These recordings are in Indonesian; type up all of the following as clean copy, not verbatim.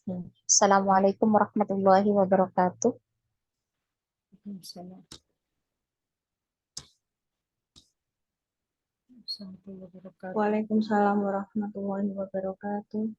Assalamualaikum warahmatullahi wabarakatuh. Waalaikumsalam. Warahmatullahi wabarakatuh. Waalaikumsalam warahmatullahi wabarakatuh.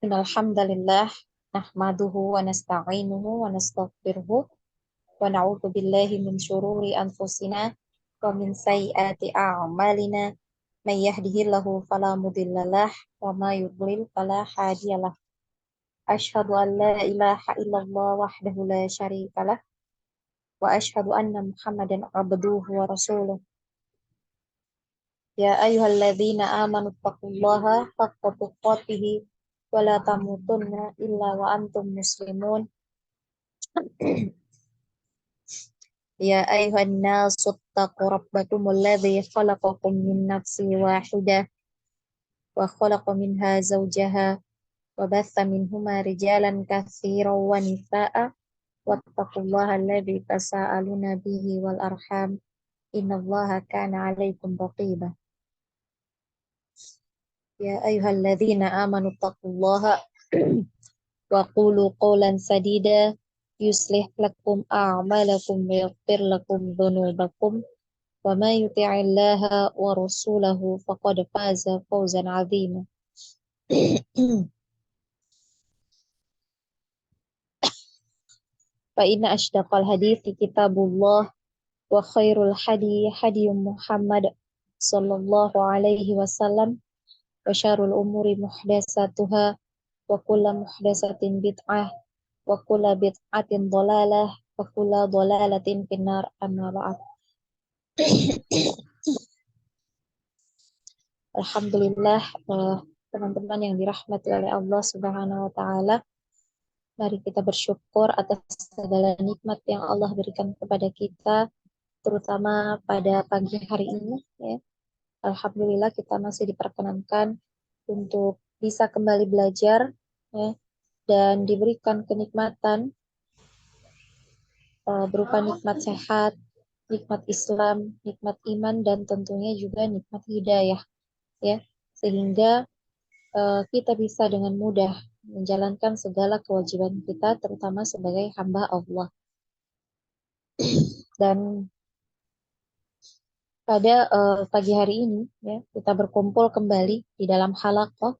Innal hamdalillah nahmaduhu wa nasta'inuhu wa nastaghfiruhu wa na'udzu billahi min syururi anfusina wa min sayyiati a'malina. May yahdihillahu fala mudhillalah wa may yudlil fala hadiyalah. Asyhadu an la ilaha illallah wahdahu la syarikalah wa asyhadu anna Muhammadan abduhu wa rasuluh. Ya ayyuhalladzina amanu taqullaha haqqa tuqatih wa la tamutunna illa wa antum muslimun. Ya ayyuhan nasu taqu rabbakumul ladzi khalaqakum min nafsin wahidah wa khalaqa minha zawjaha wa batha minhuma rijalan katsiran wa nisaa'a wattaqullaha alladzi tasaaluna bihi wal arham innallaha kana 'alaikum raqiba. Ya ayyuhalladzina amanu taqullaha wa qulu qawlan sadida yuslih lakum a'malakum wa yaghfir lakum dhunubakum wa may yuti'illaha wa rasulahu faqad faza fawzan 'azima. Fa inna ashdaqal hadithi kitabullah wa khairul hadi hadi Muhammad sallallahu alaihi wasallam wa syarrul umuri muhdatsatuha wa kullu muhdatsatin bid'ah wa kullu bid'atin dhalalah wa kullu dhalalatin finnar amma ba'd. Alhamdulillah, teman-teman yang dirahmati oleh Allah Subhanahu wa taala, mari kita bersyukur atas segala nikmat yang Allah berikan kepada kita, terutama pada pagi hari ini ya. Alhamdulillah kita masih diperkenankan untuk bisa kembali belajar ya, dan diberikan kenikmatan berupa nikmat sehat, nikmat Islam, nikmat iman, dan tentunya juga nikmat hidayah ya, sehingga kita bisa dengan mudah menjalankan segala kewajiban kita, terutama sebagai hamba Allah. Dan pada pagi hari ini ya, kita berkumpul kembali di dalam halaqah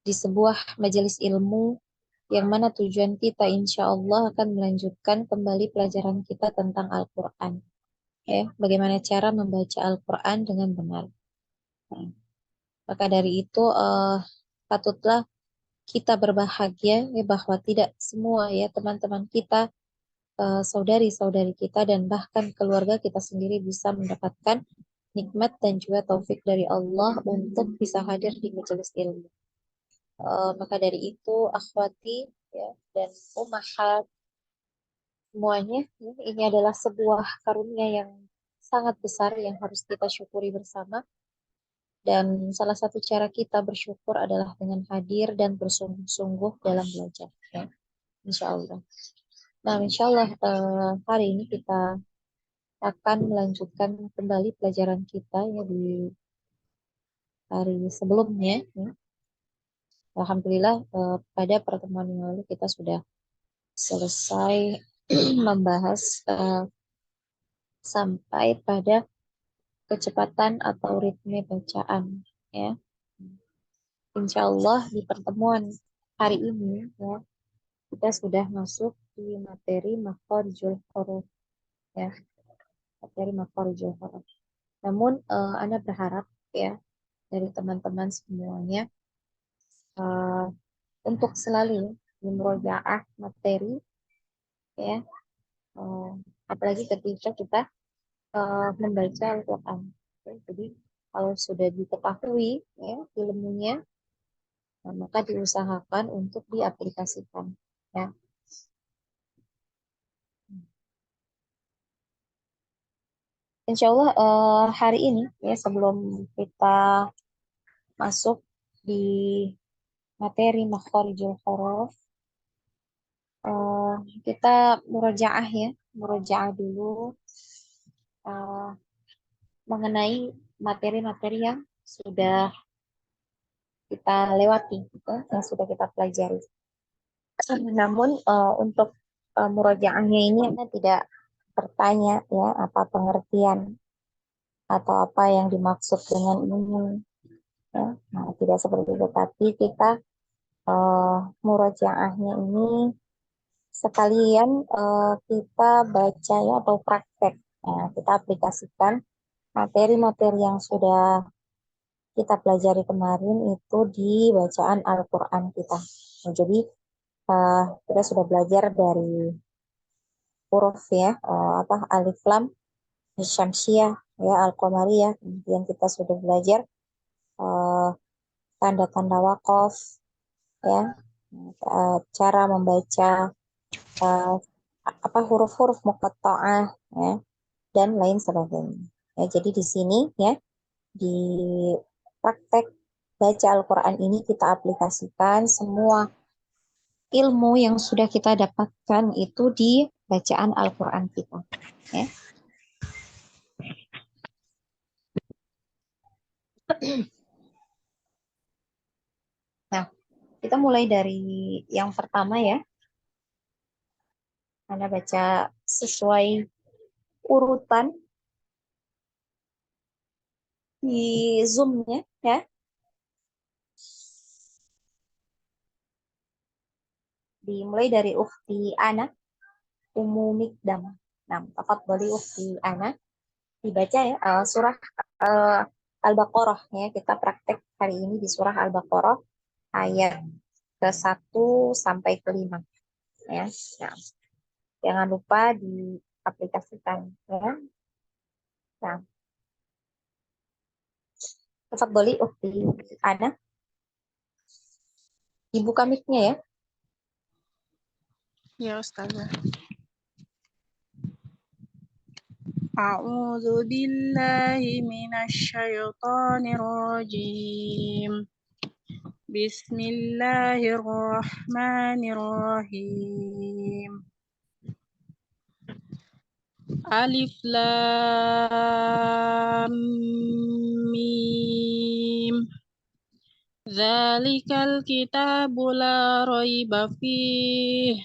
di sebuah majelis ilmu yang mana tujuan kita insya Allah akan melanjutkan kembali pelajaran kita tentang Al-Quran ya, bagaimana cara membaca Al-Quran dengan benar. Nah, maka dari itu patutlah kita berbahagia ya, bahwa tidak semua ya teman-teman kita, saudari-saudari kita, dan bahkan keluarga kita sendiri bisa mendapatkan nikmat dan juga taufik dari Allah untuk bisa hadir di majelis ilmu. Maka dari itu akhwati ya, dan ummahat semuanya ya, ini adalah sebuah karunia yang sangat besar yang harus kita syukuri bersama. Dan salah satu cara kita bersyukur adalah dengan hadir dan bersungguh-sungguh dalam belajar ya, insya Allah. Nah, insya Allah hari ini kita akan melanjutkan kembali pelajaran kita ya di hari sebelumnya ya. Alhamdulillah pada pertemuan yang lalu kita sudah selesai membahas sampai pada kecepatan atau ritme bacaan ya. Insya Allah di pertemuan hari ini ya, kita sudah masuk di materi makharijul huruf ya, materi makharijul huruf. Namun Ana berharap ya dari teman-teman semuanya untuk selalu memurojaah materi ya, apalagi ketika kita membaca Al-Quran. Jadi kalau sudah diketahui ya ilmunya, maka diusahakan untuk diaplikasikan ya. Insya Allah hari ini ya, sebelum kita masuk di materi makharijul huruf, kita murojaah ya, murojaah dulu eh, mengenai materi-materi yang sudah kita lewati, gitu, yang sudah kita pelajari. Namun untuk murojaahnya ini Anda tidak bertanya ya apa pengertian atau apa yang dimaksud dengan ini. Ya. Nah, tidak seperti itu, tapi kita murojaahnya ini sekalian kita baca ya atau praktek. Nah, kita aplikasikan materi-materi yang sudah kita pelajari kemarin itu di bacaan Al-Quran kita. Nah, jadi kita sudah belajar dari huruf ya, apa alif lam, syamsiah, ya al-qamariyah. Kemudian kita sudah belajar eh, tanda-tanda waqaf, ya, cara membaca eh, apa huruf-huruf muqatta'ah, ya, dan lain sebagainya. Ya, jadi di sini ya di praktek baca Al-Quran ini kita aplikasikan semua ilmu yang sudah kita dapatkan itu di bacaan Al-Quran kita. Ya. Nah, kita mulai dari yang pertama ya. Anda baca sesuai urutan di Zoom-nya ya. Dimulai dari Ukhti Ana, Ummu Mikdam. Nah, tafadholi Ukhti Ana. Dibaca ya surah eh, Al-Baqarah ya. Kita praktek hari ini di surah Al-Baqarah ayat ke 1 sampai ke 5 ya. Nah, jangan lupa diaplikasikan ya. Nah, tafadholi Ukhti Ana. Dibuka mic-nya ya. Ya Ustazah. A'udzu billahi minasyaitonir rajim. Bismillahirrahmanirrahim. Alif lam mim. Dzalikal kitabu la raiba fihi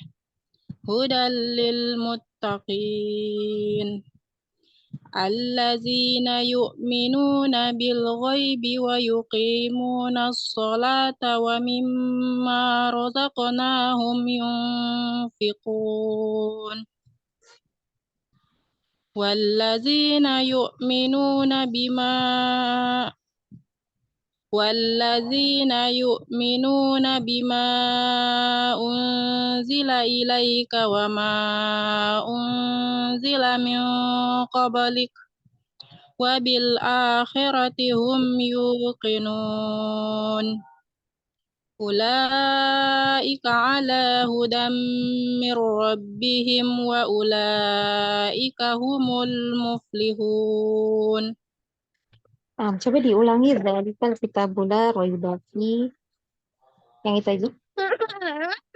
hudal lil muttaqin. الذين يؤمنون بالغيب ويقيمون الصلاة ومما رزقناهم ينفقون والذين يؤمنون بما أنزل إليك وما أنزل من قبلك وبالآخرة هم يوقنون أولئك على هدى من ربهم وأولئك هم المفلحون. Nah, coba diulangi dzalikal kitabu la raiba fihi. Yang itu aja.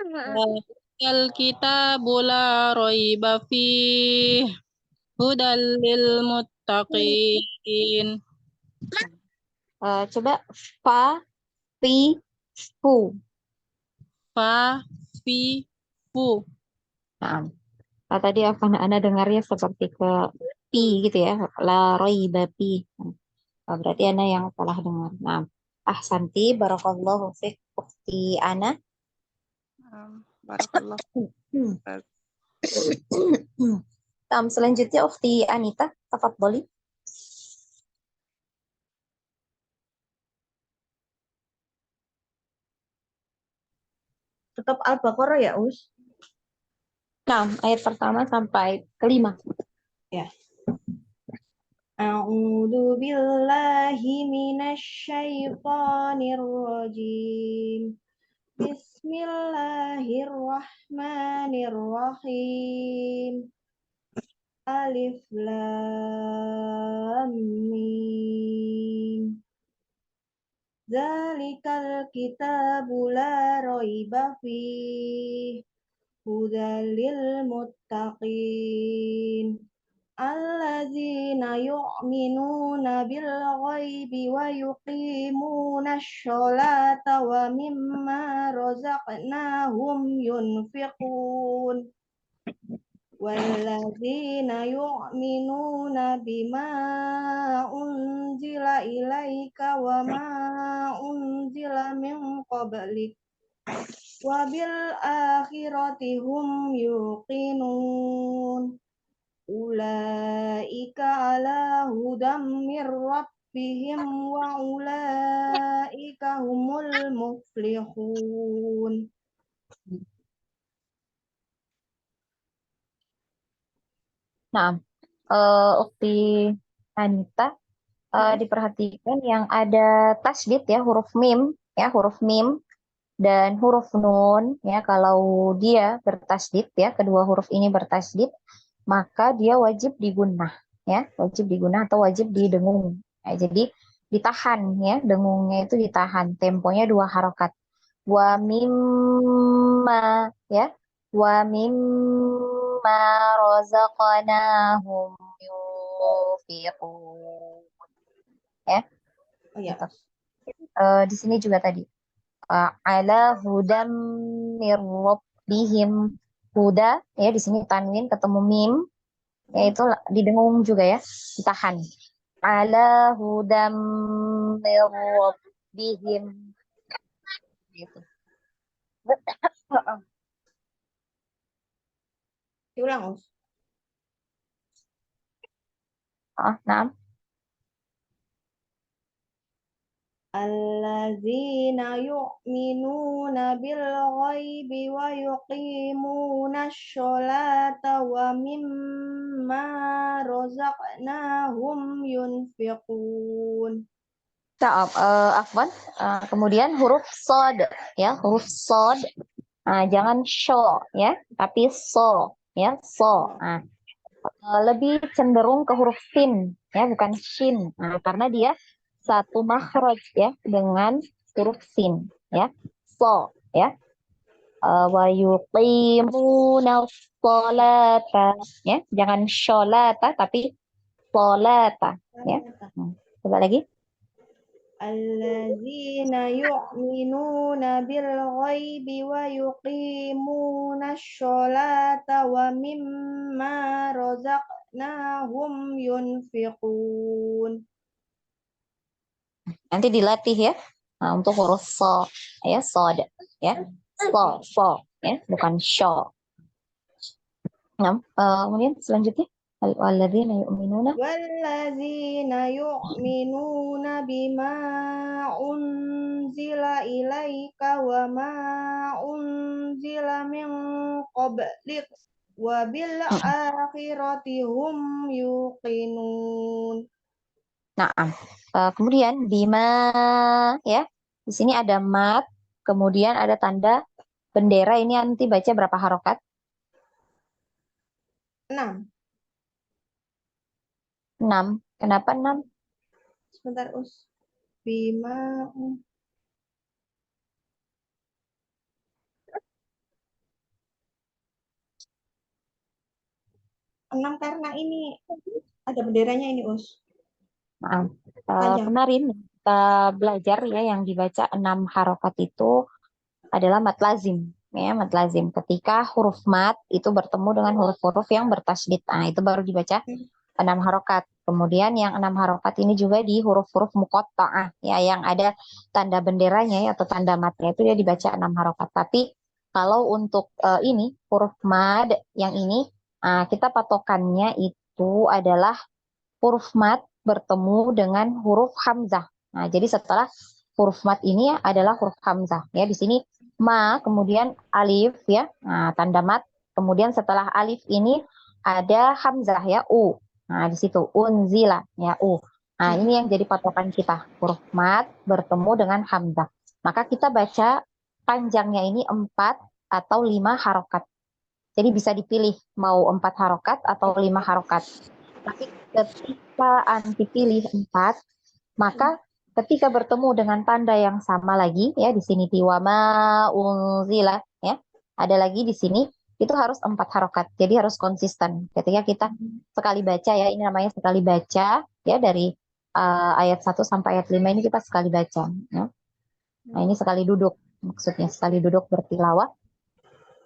Dzalikal kitabu la raiba fihi hudal lil muttaqin. Coba fa fi fu. Fa fi fu. Nah, tadi apa Anda dengarnya seperti ke pi gitu ya, la raiba pi. Berarti Anda yang salah dengar. Nah, ahsanti barakallahu fiik ukhti Ana. Barakallah. Hmm. Selanjutnya ukhti Anita, tafadholi. Tetap Al-Baqarah ya, Us? Nah, ayat pertama sampai ke 5. Ya. A'udzu billahi minasyaitonir rajim. Bismillahirrahmanirrahim. Alif lam mim. Dzalikal kitabu la raiba fihi هدى للمتقين الذين يؤمنون بالغيب ويقيمون الصلاة ومما رزقناهم ينفقون والذين يؤمنون بما أنزل إليك وما أنزل من قبلك وبالآخرة هم يوقنون أولئك على هدى من ربهم وأولئك هم المفلحون. Nah, Ukti Anita, diperhatikan yang ada tasdid ya, huruf mim dan huruf nun ya. Kalau dia bertasdid ya, kedua huruf ini bertasdid, maka dia wajib digunnah ya, wajib digunnah atau wajib didengung. Ya, jadi ditahan ya, dengungnya itu ditahan, temponya 2 harokat. Wa mimma ya, wa mimma razaqnahum yunfiqun ya. Oh ya. Gitu. Di sini juga tadi ala hudam mir rabbihim, huda ya, di sini tanwin ketemu mim, yaitu didengung juga ya, ditahan. Ala hudam mir rabbihim gitu. Diulang, Us. Nah, الذين يؤمنون بالغيب ويقيمون الصلاة ومما رزقناهم ينفقون. Afwan, kemudian huruf sod ya, huruf sod, jangan sho ya, tapi so ya, so. Nah, lebih cenderung ke huruf sin ya, bukan shin. Nah, karena dia satu makhraj ya dengan huruf sin ya, so ya. Wa yuqimuna sholata ya, jangan sholata tapi sholata ya. Coba lagi. الذين يؤمنون بالغيب ويقيمون الصلاة ومما رزقناهم ينفقون. Nanti dilatih ya. Nah, untuk huruf so ya, sod ya, so ya, bukan sho. Nah, kemudian selanjutnya alladzina yu'minuna والذين يؤمنون بما أنزل إليك وما أنزل من قبلك وبالآخرة هم يوقنون. Nah, kemudian bima ya. Di sini ada mat, kemudian ada tanda bendera. Ini nanti baca berapa harokat? 6. 6. Kenapa 6? Sebentar, Us. Bima 6 karena ini ada benderanya ini, Us. Nah, Panjang. kemarin kita belajar ya, yang dibaca 6 harokat itu adalah mat lazim ya, mat lazim. Ketika huruf mat itu bertemu dengan huruf-huruf yang bertasydid, nah itu baru dibaca 6 harokat. Kemudian yang 6 harokat ini juga di huruf-huruf muqatta'ah ya, yang ada tanda benderanya ya, atau tanda matnya itu dia dibaca 6 harokat. Tapi kalau untuk ini huruf mad yang ini, kita patokannya itu adalah huruf mat bertemu dengan huruf hamzah. Nah, jadi setelah huruf mat ini adalah huruf hamzah ya. Di sini ma, kemudian alif ya. Nah, tanda mat. Kemudian setelah alif ini ada hamzah ya, u. Nah, di situ unzila ya, u. Nah, ini yang jadi patokan kita. Huruf mat bertemu dengan hamzah. Maka kita baca panjangnya ini 4 atau 5 harokat. Jadi bisa dipilih mau 4 harokat atau 5 harokat. Tapi ketika anti pilih 4, maka ketika bertemu dengan tanda yang sama lagi ya, di sini tiwama unzila ya, ada lagi di sini itu harus 4 harokat. Jadi harus konsisten. Ketika kita sekali baca ya, ini namanya sekali baca ya dari ayat 1 sampai ayat 5 ini kita sekali baca. Ya. Nah ini sekali duduk. Maksudnya sekali duduk bertilawah.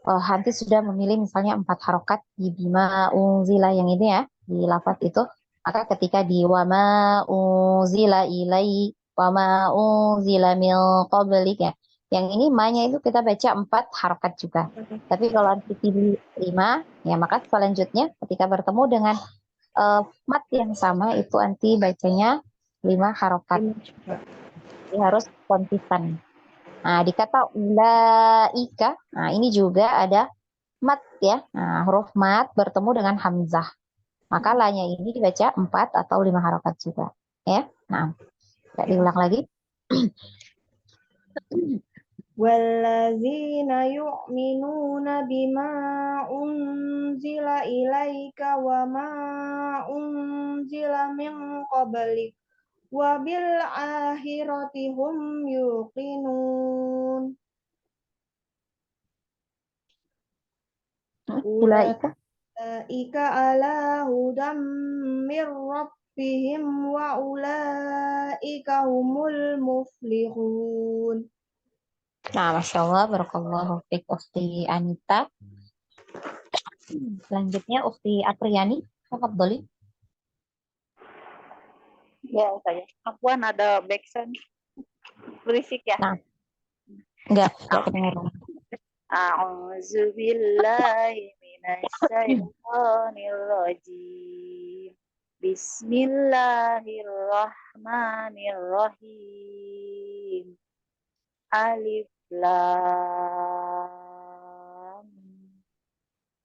Hanti sudah memilih misalnya 4 harokat di bima unzila yang ini ya, di lafaz itu. Maka ketika di wama unzila ilai wama unzila min qablik ya. Yang ini ma-nya itu kita baca 4 harokat juga. Tapi kalau nanti pilih 5, ya maka selanjutnya ketika bertemu dengan mat yang sama itu nanti bacanya 5 harokat. Jadi harus konsisten. Nah, di kata ulaika, nah ini juga ada mat ya. Nah, huruf mat bertemu dengan hamzah. Maka lanya ini dibaca 4 atau 5 harokat juga. Ya. Nah, tidak diulang lagi. Wallazina yu'minuna bima unzila ilaika wa ma unzila min qablik wa bil akhirati hum yuqinun. Ulaika. Ulaika ala hudam mir rabbihim wa ulaika humul muflihun. Nah, Masya Allah, barakallahu fiik Ukhti Anita. Selanjutnya Ukhti Apriyani, tafadhali. Ya, saya. Afwan ada backsound berisik ya. Nah, enggak kedengaran. A'udzu billahi minasyaitonir rajim. Bismillahirrahmanirrahim. Alif lam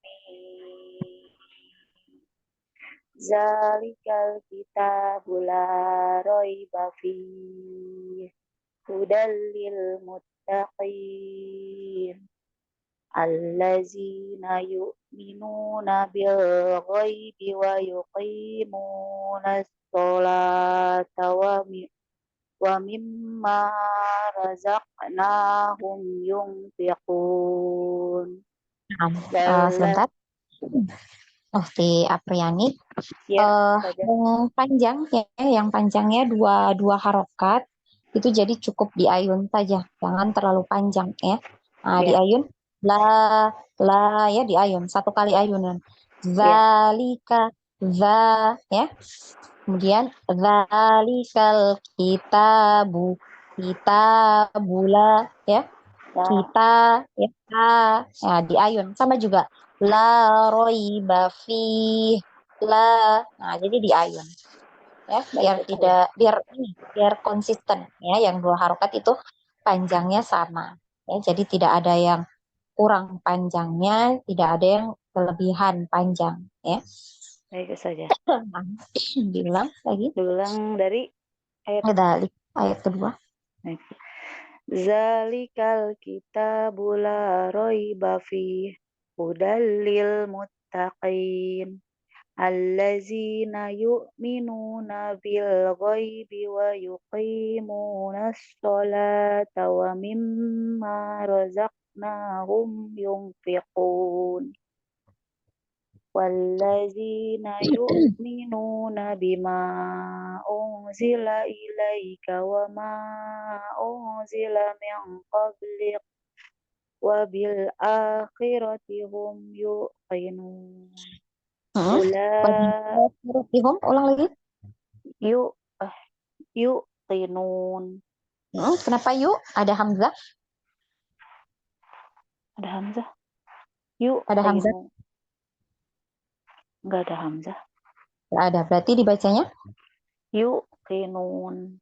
mim. Zalikal kitabul la raiba fihi hudal lil muttaqin allazina yu'minuna bil ghaibi wa yuqimuna sholata wa mimma razaqnahum yunfiqun. Sebentar. Ukhti Apriyani. Ya, Yang panjang ya, yang panjangnya dua harokat itu jadi cukup di ayun saja, jangan terlalu panjang ya. Nah, di ya. ayun la ya di ayun satu kali ayunan. Zalika za ya. Kemudian zalikal kitabula ya. Kita ya nah, di ayun sama juga la roiba fi la. Nah, jadi di ayun ya biar konsisten ya, yang 2 harokat itu panjangnya sama ya, jadi tidak ada yang kurang panjangnya, tidak ada yang kelebihan panjang ya. Baik saja. Diulang lagi. Diulang dari Ayat kedua. Zalikal kitabu la raiba fihi hudal lil muttaqin allazina yu'minuna bil ghaibi wa yuqimuna sholata wa mimma razaqnahum yunfiqun wallazina yu'minuna bima unzila ilaika wa ma unzila min qablik wa bil akhirati hum yuqinun. Ulang lagi. Yuqinun. Kenapa yuk? Ada hamzah? Ada hamzah? Ada hamzah? Enggak ada hamzah. Enggak ada. Berarti dibacanya? Yuqinun.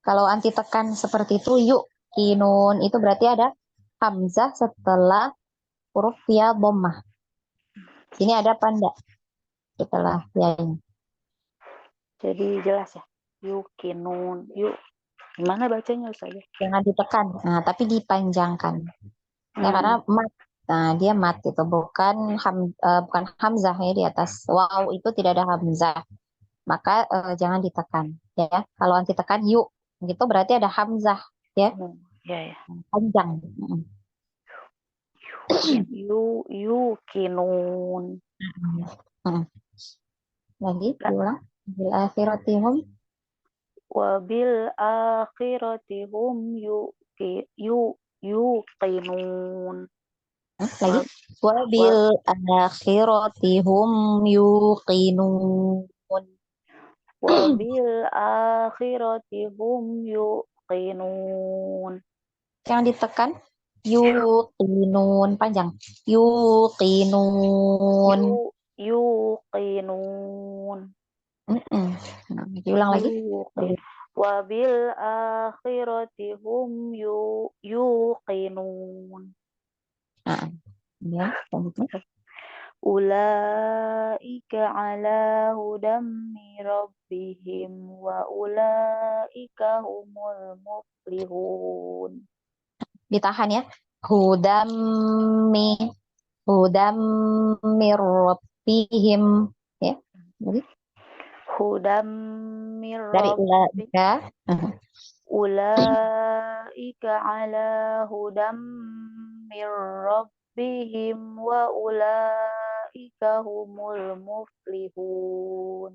Kalau anti tekan seperti itu, yuqinun, itu berarti ada hamzah setelah huruf ya dhammah. Sini ada apa enggak? Setelah ya-nya. Jadi jelas ya. Yuqinun. Gimana bacanya Ustaz? Jangan ditekan. Nah, tapi dipanjangkan. Ya karena mat. Nah, dia mat itu bukan hamzah ya, di atas waw itu tidak ada hamzah. Maka jangan ditekan ya. Kalau anti tekan yuk gitu berarti ada hamzah ya. Ya. Panjang. yuqinun. Hmm. Lagi diulang. Bil akhirati hum. Wabil akhirati hum yuqinun. Lagi. Wa bil akhirati hum yuqinun. Wabil akhirati hum yuqinun. Jangan ditekan. Yuqinun panjang. Yuqinun. Yuqinun. Nah, diulang lagi. Wabil akhirati hum yuqinun. Nah, ya, selanjutnya. Ulaika ala hudam min rabbihim wa ulaika humul muflihun. Ditahan ya. Hudam mir rabbihim ya. Jadi Hudam min dari rabbihim. ulaika. Ulaika ala hudam min rabbihim wa ulaika humul muflihun.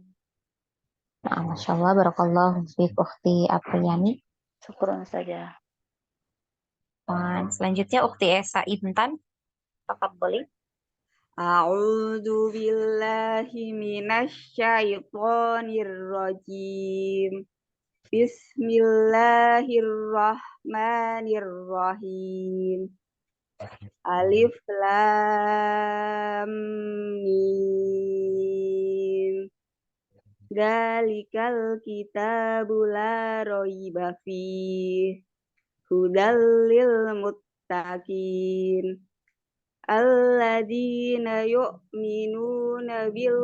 Nah, Masya Allah, barakallahu fiik Ukhti Apriyani. Syukran saja. Dan selanjutnya Ukhti Esa Intan. Tafadholi. A'udzu billahi minasyaitonir rajim. Bismillahirrahmanirrahim. Alif lam mim. Dzalikal kitabu la raiba fihi hudal lil muttaqin. Alladzina yu'minuna bil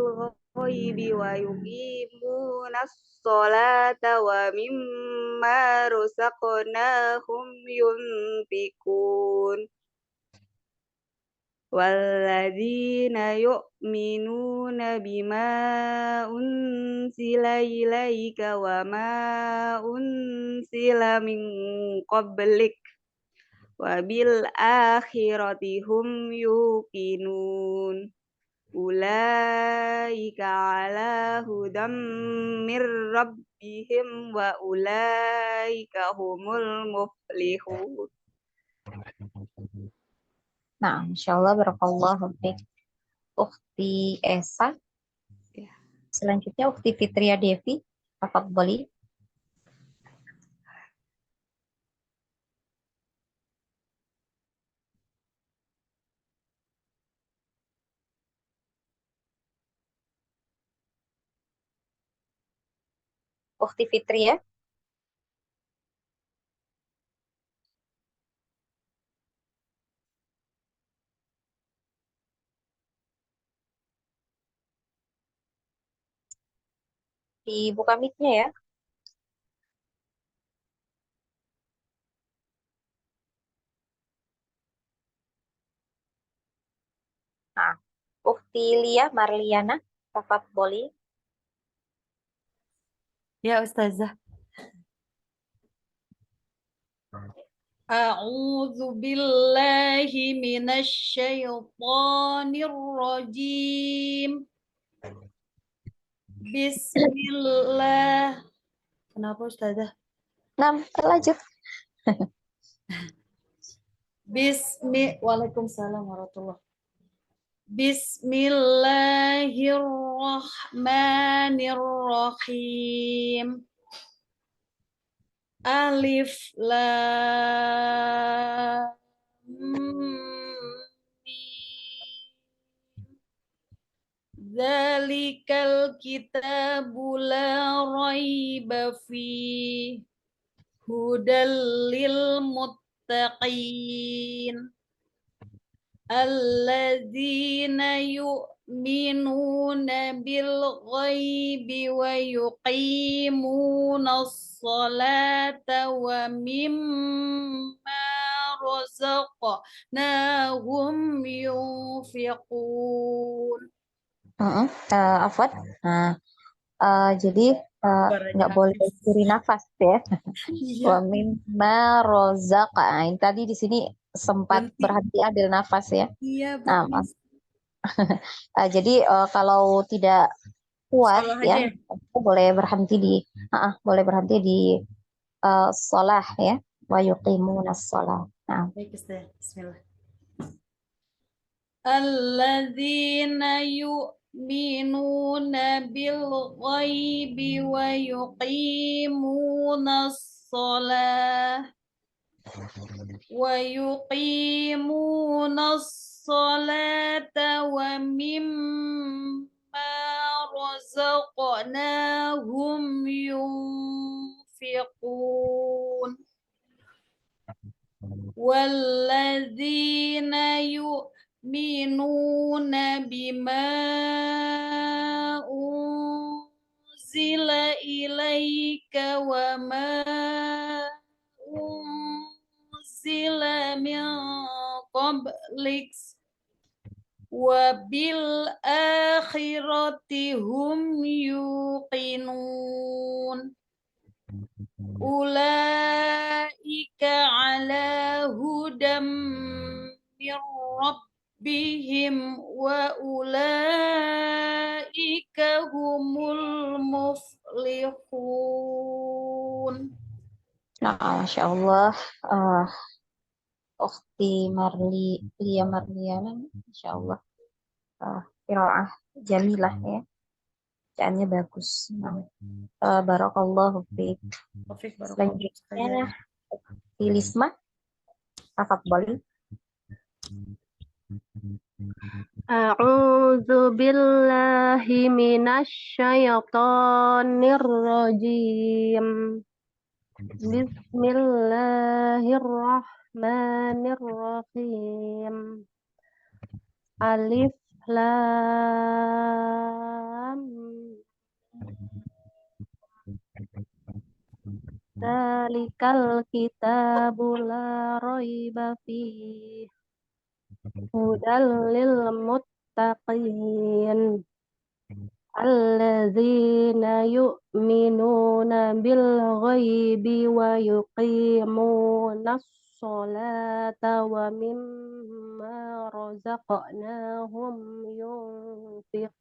ghaibi wa yuqimunas sholata wa mimma razaqnahum yunfikun. Walladzina yu'minuna bima unsila ilaika wa ma unsila min qablik wa bil akhirati hum yuqinun. Ulaika ala hudam mir rabbihim wa ulaika humul muflihun. Nah, Masya Allah, barakallahu fiik Ukhti Esa. Selanjutnya Ukhti Fitria Devi. Tafadholi. Ukhti Fitria. Dibuka mic-nya ya. Nah, Ukhti Lia Marliana. Tafadholi. Ya Ustazah. A'udzu billahi minasyaitonir rajim. Bismillah. Kenapa Ustazah? Nah, lanjut. Waalaikumsalam warahmatullahi. Bismillahirrahmanirrahim. Alif lam mim. Dzalikal kitabu la raiba fihi hudal lil muttaqin alladzina yu'minuna bil ghaibi wa yuqimunas salata wa mimma razaqnahum yunfiqun. Afwan. Nah, jadi nggak boleh curi nafas ya. Wa mimma rozaq. Ini tadi di sini sempat berhenti ambil nafas ya. Iya, Nah, betul. jadi kalau tidak kuat Salah ya, aja ya? kita boleh berhenti di sholah ya, wa yuqimunas sholah. Nah, Baik, Ustaz. Bismillah. Alladzina yu'minuna bil ghaibi wa yuqimunas shalah wa mimma razaqnahum yunfiqun walladzina yu'minuna bima unzila ilaika wa ma unzila min qablik wa bil akhirati hum yuqinun ulaika ala hudam min rabbihim wa ulaika humul muflihun. nah, Masya Allah, Ukhti Lia Marliana, Masya Allah, qiraah jamilah ya, bacaannya bagus. Nah, barakallahu fiik. Taufik Selanjutnya, Filisma, tafadhali. A'udzu billahi minasy syaithanir rajim. Bismillahirrahmanirrahim. Alif lam Dzalikal kitabu la raiba fihi hudal lil muttaqin alladzina yu'minuna bil ghaibi wa yuqimunas sholata wa mimma razaqnahum yunfiqun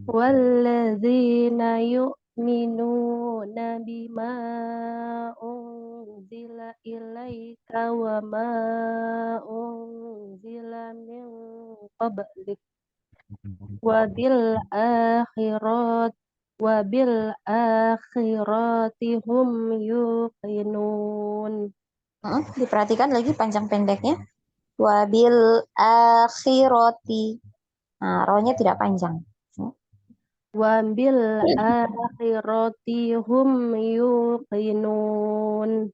walladzina yu'minuna bima unzila ilaika wa ma unzila min qablik wa bil akhirati hum yuqinun. Diperhatikan lagi panjang pendeknya. Wabil akhirati. Nah, rohnya tidak panjang. Wa bil akhirati hum yuqinun.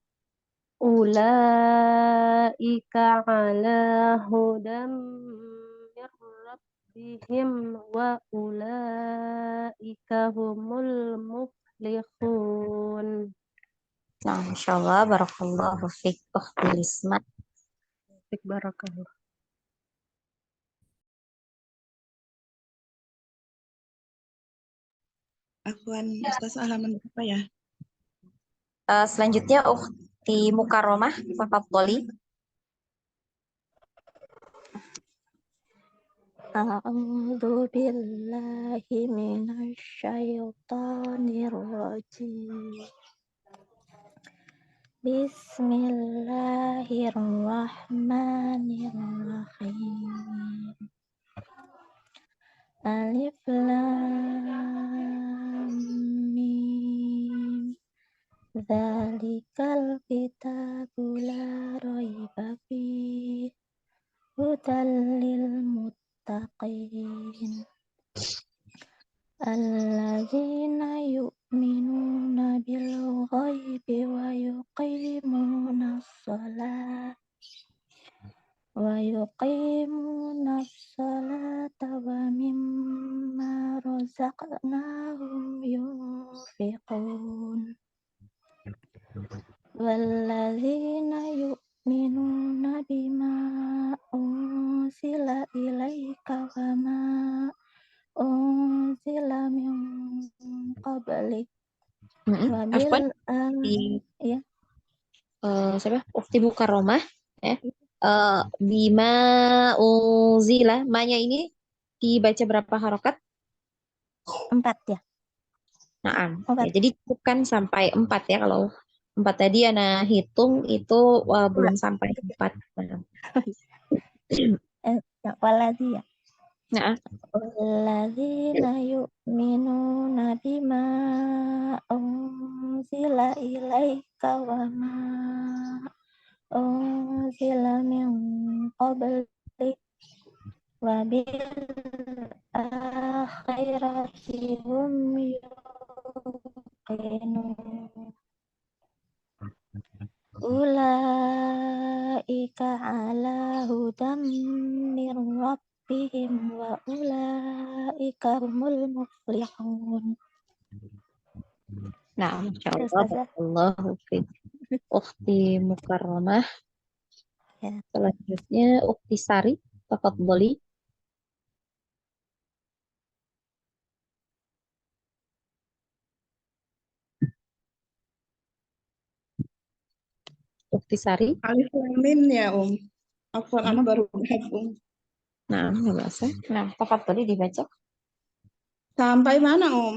Ulaika ala hudam mir rabbihim wa ulaika humul muflihun. Nah, Masya Allah, barakallahu fiik, Ukhti Lisma. Barakallah. Afwan, Ustaz halaman berapa ya? Selanjutnya Ukhti Mukarramah, tafadhali. A'udzu billahi minasy syaithanir rajim. Bismillahirrahmanirrahim. Alif lam mim. Dzalikal kitabu la raiba fihi hudal lil muttaqin alladzina yu'minuna bil ghaibi wa yuqimunas salata wa mimma razaqnahum yunfiqun walladzina yu'minuna bima unzila ilaika wa ma unzila min qablik wa bil Afwan, di ya Ukti Mukarramah ya. Bima unzila, ma-nya ini dibaca berapa harokat? 4 ya. Nah, ya, 4. jadi cukupkan sampai 4 ya. Kalau 4 tadi Ana hitung itu belum sampai 4. Nah, Waladi ya. nah, Walladzina yu'minuna bima unzila ilaika wa ma unzila min qablik wa bil akhirati hum yuqinun. Ulaika ala hudam mir rabbihim wa ulaika humul muflihun. nah, Masya Allah, Ustazah. barakallahu fiik. Ukti Mukarramah. Ya. Selanjutnya Ukti Sari, tafadholi. Ukti Sari. Alif Lam Mim ya, Afwan, anak baru gabung. Nah, nggak bahasa. Nah, tafadholi dibaca. Sampai mana,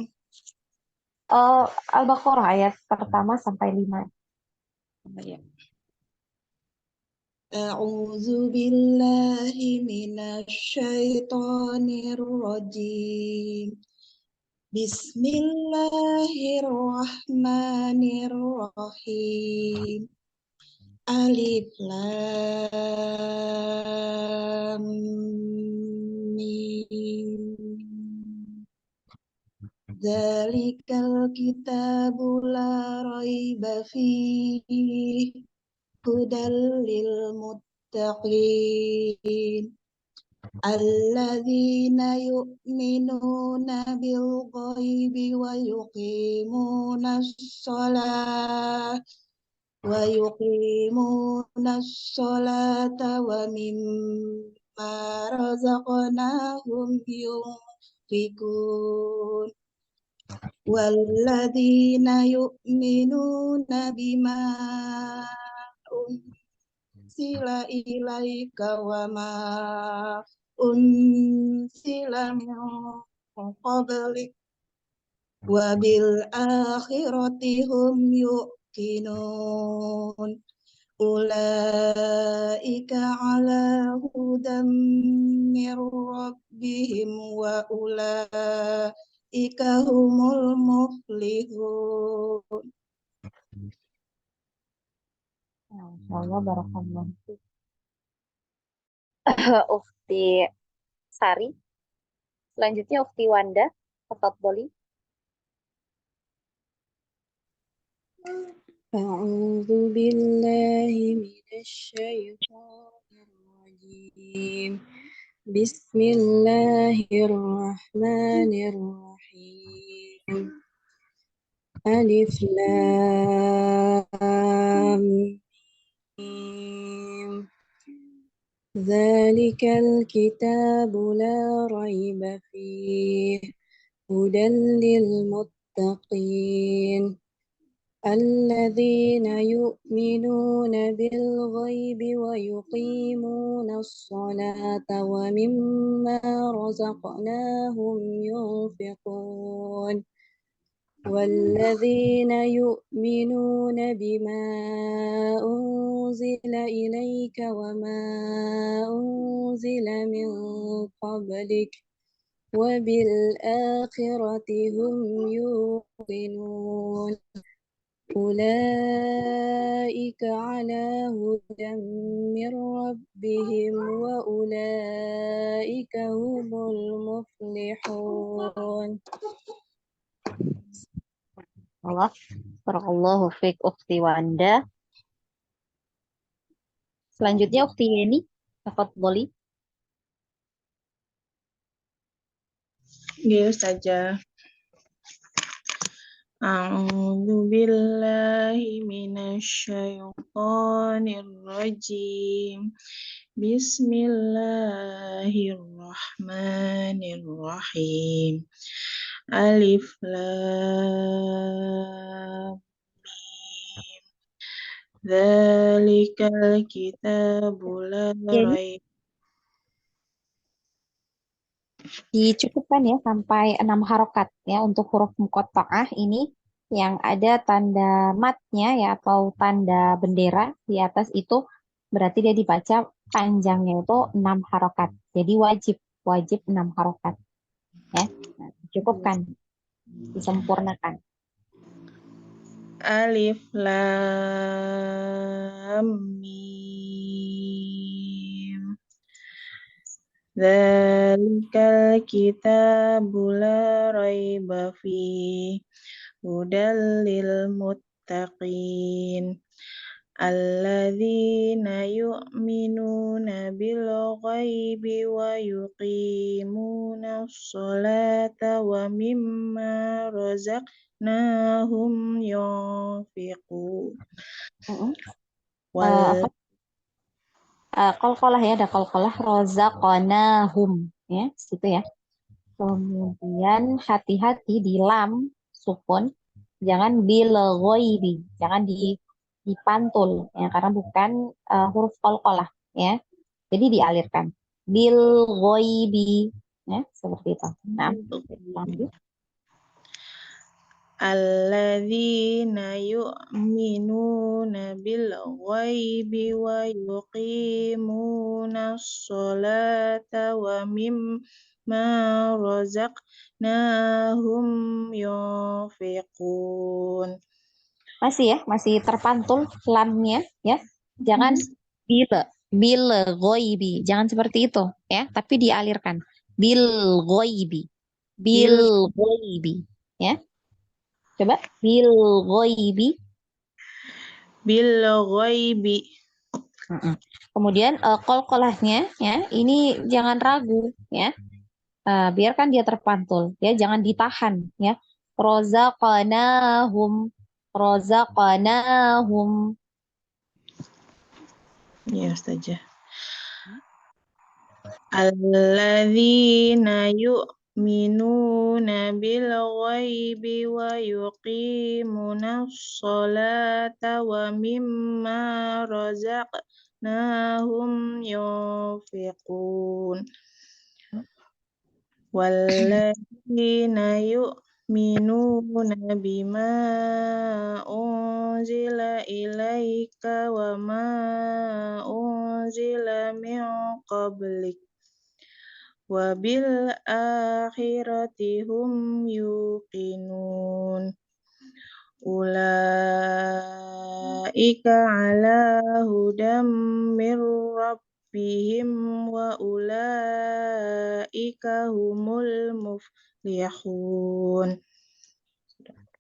Al-Baqarah ayat pertama sampai 5. Ya. A'udzu billahi minasy syaithanir rajim. Bismillahirrahmanirrahim. Alif Lam Mim. Dzalikal kitabu la raiba fihi hudal lil muttaqin alladzina yu'minuna bil ghaibi wa yuqimunas sholata wa mimma razaqnahum yunfiqun walladzina yu'minuna bima unsila ilaika wa ma unsila min qablik wa bil akhirati hum yuqinun ulaika ala hudam mir rabbihim wa ulaika humul muflihun. Masya Allah, barakallahu fiik. Ukti Sari. Selanjutnya Ukti Wanda, tafadholi. أعوذ بالله من الشيطان الرجيم بسم الله الرحمن الرحيم ألف لام ميم ذلك الكتاب لا ريب فيه هدى للمتقين الذين يؤمنون بالغيب ويقيمون الصلاة ومما رزقناهم ينفقون والذين يؤمنون بما أنزل إليك وما أنزل من قبلك وبالآخرة هم يوقنون أولئك على هدى من ربهم وأولئك هم المفلحون. Allah, barakallahu fiik Ukti Wanda. Selanjutnya Ukti Yeni, tafadholi. Ya, Ustazah. A'udzu billahi minasy syaithanir rajim. Bismillahirrahmanirrahim. Alif Lam Mim. Dzalikal kitabu la Jadi raib. dicukupkan ya sampai 6 harokat ya untuk huruf muqatta'ah ini yang ada tanda matnya ya atau tanda bendera di atas itu berarti dia dibaca panjangnya itu 6 harokat. Jadi wajib 6 harokat ya. Nah, dicukupkan, disempurnakan. Alif lam mim. Dzalikal kitabu la raiba fihi hudal lil muttaqin alladzina yu'minuna bil ghaibi wa yuqimuna sholata wa mimma razaqnahum yunfiqun. Wal Qalqalah ya, ada qalqalah rozaqnahum ya, situ ya. Kemudian hati-hati di lam sukun, jangan bil ghoibi, jangan dipantul ya karena bukan huruf qalqalah ya. Jadi dialirkan. Bil ghoibi ya, seperti itu. Nah, lanjut. alladzina yu'minuna bil ghaibi wa yuqimuna sholata wa mimma razaqnahum yunfiqun. Masih ya, masih terpantul lamnya ya. Jangan bil ghoibi, jangan seperti itu ya, tapi dialirkan. Bil ghoibi. Bil ghoibi ya. Coba bil ghoibi. Bil ghaibi. Kemudian qalqalahnya ya, ini jangan ragu ya. Biarkan dia terpantul ya, jangan ditahan ya. Rozaqnahum, rozaqnahum. Ya, Ustazah. Alladzina yu'minuna bil ghaibi wa yuqimuna sholata wa mimma razaqnahum yunfiqun. Walladzina yu'minuna bima unzila ilaika wa ma unzila min qablik wa bil akhirati hum yuqinun. Ulaika ala hudam mir rabbihim wa ulaika humul muflihun.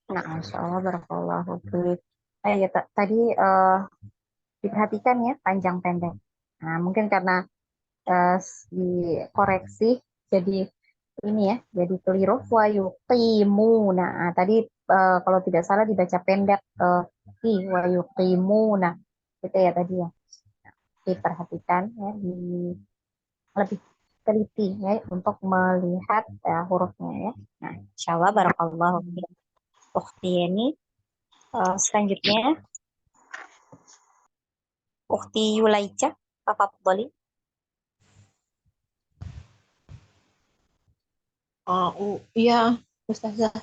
Nah, Masya Allah, barakallahu fiik. Ya, tadi diperhatikan ya panjang pendek. Nah, mungkin karena dikoreksi jadi ini ya, jadi keliru wa yuqimuna. Nah, tadi kalau tidak salah dibaca pendek wa yuqimuna. Gitu ya tadi ya. Diperhatikan ya, lebih teliti ya untuk melihat hurufnya ya. Nah, insyaallah barakallahu fiik. Ukhti ini selanjutnya Ukhti Yulaica, tafadhali. Iya, Ustazah.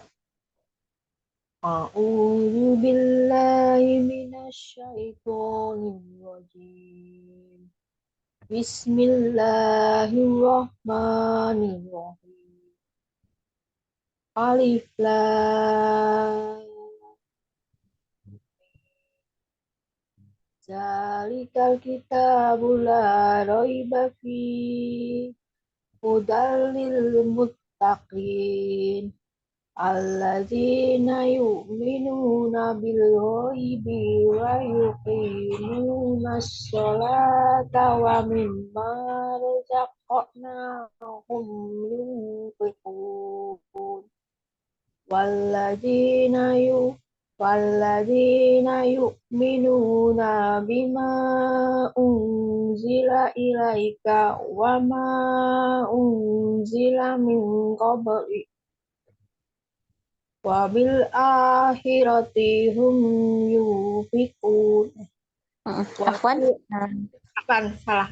A'udzu billahi minasyaitonir rajim. Bismillahirrahmanirrahim. Alif lam. Zalikal kitabu la raiba fihi hudal lil muttaqin alladzina yu'minuna bil ghaibi wa yuqimuna sholata wa mimma razaqnahum yunfiqun walladzina yu'minuna bima unzila ilaika wa ma unzila min qablik wa bil akhirati hum yufiqun. Afwan. Apaan? Salah.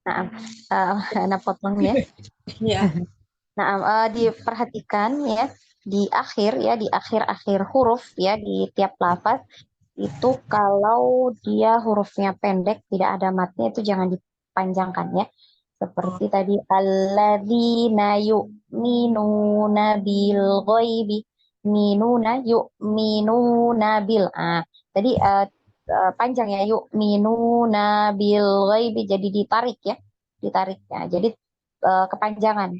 Nah, anak potong ya. Ya. Nah, diperhatikan ya di akhir huruf ya di tiap lafaz itu kalau dia hurufnya pendek tidak ada matnya itu jangan dipanjangkan ya. Seperti tadi alladzina yu'minuna bil ghaibi yu'minuna bil. Tadi panjang ya yu'minuna bil ghaibi jadi ditarik ya. Ditarik ya. Jadi kepanjangan.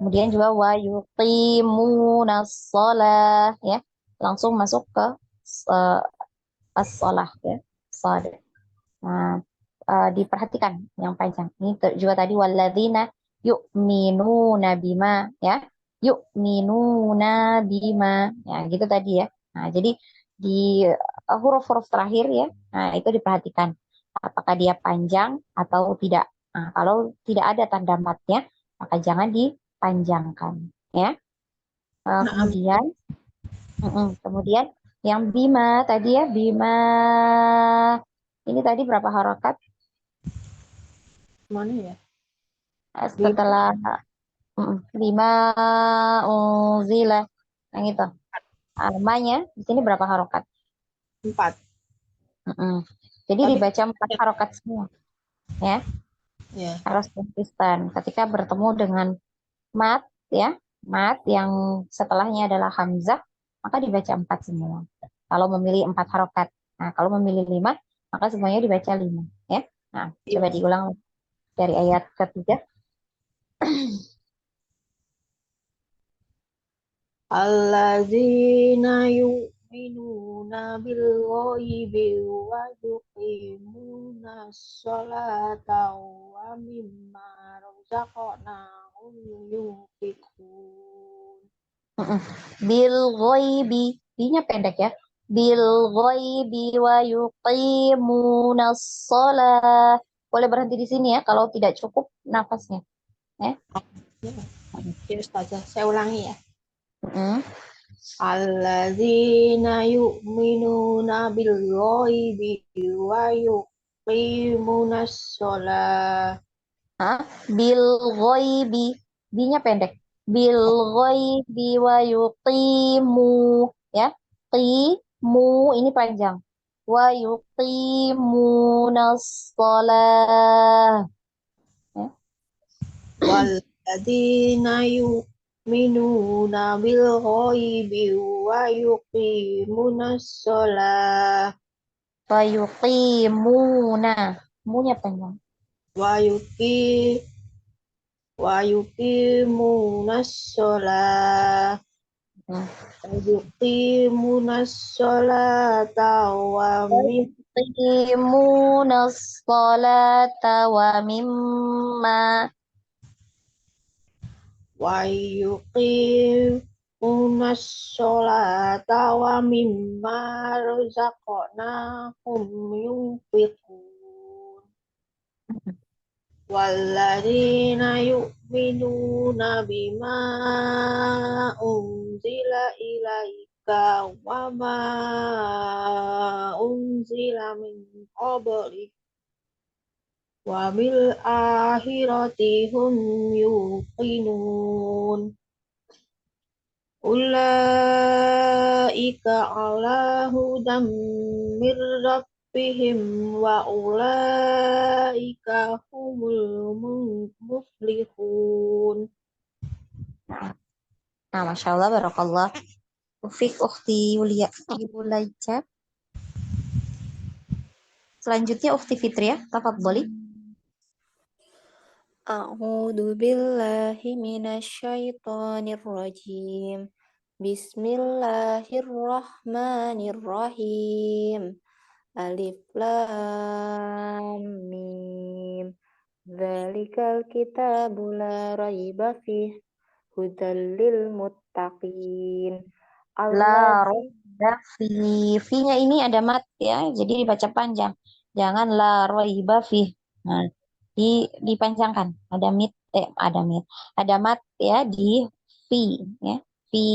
Kemudian juga wa yuqimunas shalah ya. Langsung masuk ke as-shalah ya. Shad. Nah, diperhatikan yang panjang. Ini juga tadi walladzina yu'minuna bima ya. Yu'minuna bima. Ya, gitu tadi ya. Nah, jadi di huruf-huruf terakhir ya. Nah, itu diperhatikan apakah dia panjang atau tidak. Nah, kalau tidak ada tanda matnya, maka jangan dipanjangkan ya. Kemudian yang bima tadi ya, bima ini tadi berapa harokat? Mana ya? Setelah bima unzila yang itu. Namanya di sini berapa harokat? 4. Jadi dibaca 4 harokat semua. Ya. Ya. Harus konsisten. Ketika bertemu dengan mat ya, mat yang setelahnya adalah hamzah, maka dibaca 4 semua. Kalau memilih 4 harokat. Nah, kalau memilih 5, maka semuanya dibaca 5 ya. Nah, coba diulang dari ayat ketiga. Alladzina yu'minuna bil ghaibi wa yuqimuna sholata wa mimma razaqnahum yunfiqun. Bil ghaibi, bi-nya pendek ya. Bil ghaibi wa yuqimuna sholat. Boleh berhenti di sini ya kalau tidak cukup nafasnya. Ya. Ya, Ustazah, saya ulangi ya. Alladzina yu'minuna bil ghaibi wa yuqimuna sholat. Bil ghaibi, bi-nya pendek. Bil ghaibi wa yuqimu ya. Qimu ini panjang. Wa yuqimuna shalah. Ya. Walladzina yu'minuna bil ghaibi wa yuqimuna sholat. Wa yuqimuna, mu-nya panjang. Wa yuqimuna sholat. Wa yuqimuna sholata wa yuqimuna sholata wa mimma razaqnahum yunfiqun. Walladzina yu'minuna bima unzila ilaika wa ma unzila min qablik wa bil akhirati hum yuqinun. Ulaika ala hudam mir rabbihim wa ulaika humul muflihun. Nah, Masya Allah, barakallah. Ufik ukhti Yulia Yulaica. Selanjutnya ukhti Fitria, tafadholi. A'udzu billahi minasyaitonir rajim. Bismillahirrahmanirrahim. Alif lam mim. Dzalikal kitabu la raiba fih hudal lil muttaqin. La raiba fi-nya ini ada mat ya, jadi dibaca panjang. Jangan la raiba fi. Nah, dipanjangkan. Ada mat ya di fi ya. Fi.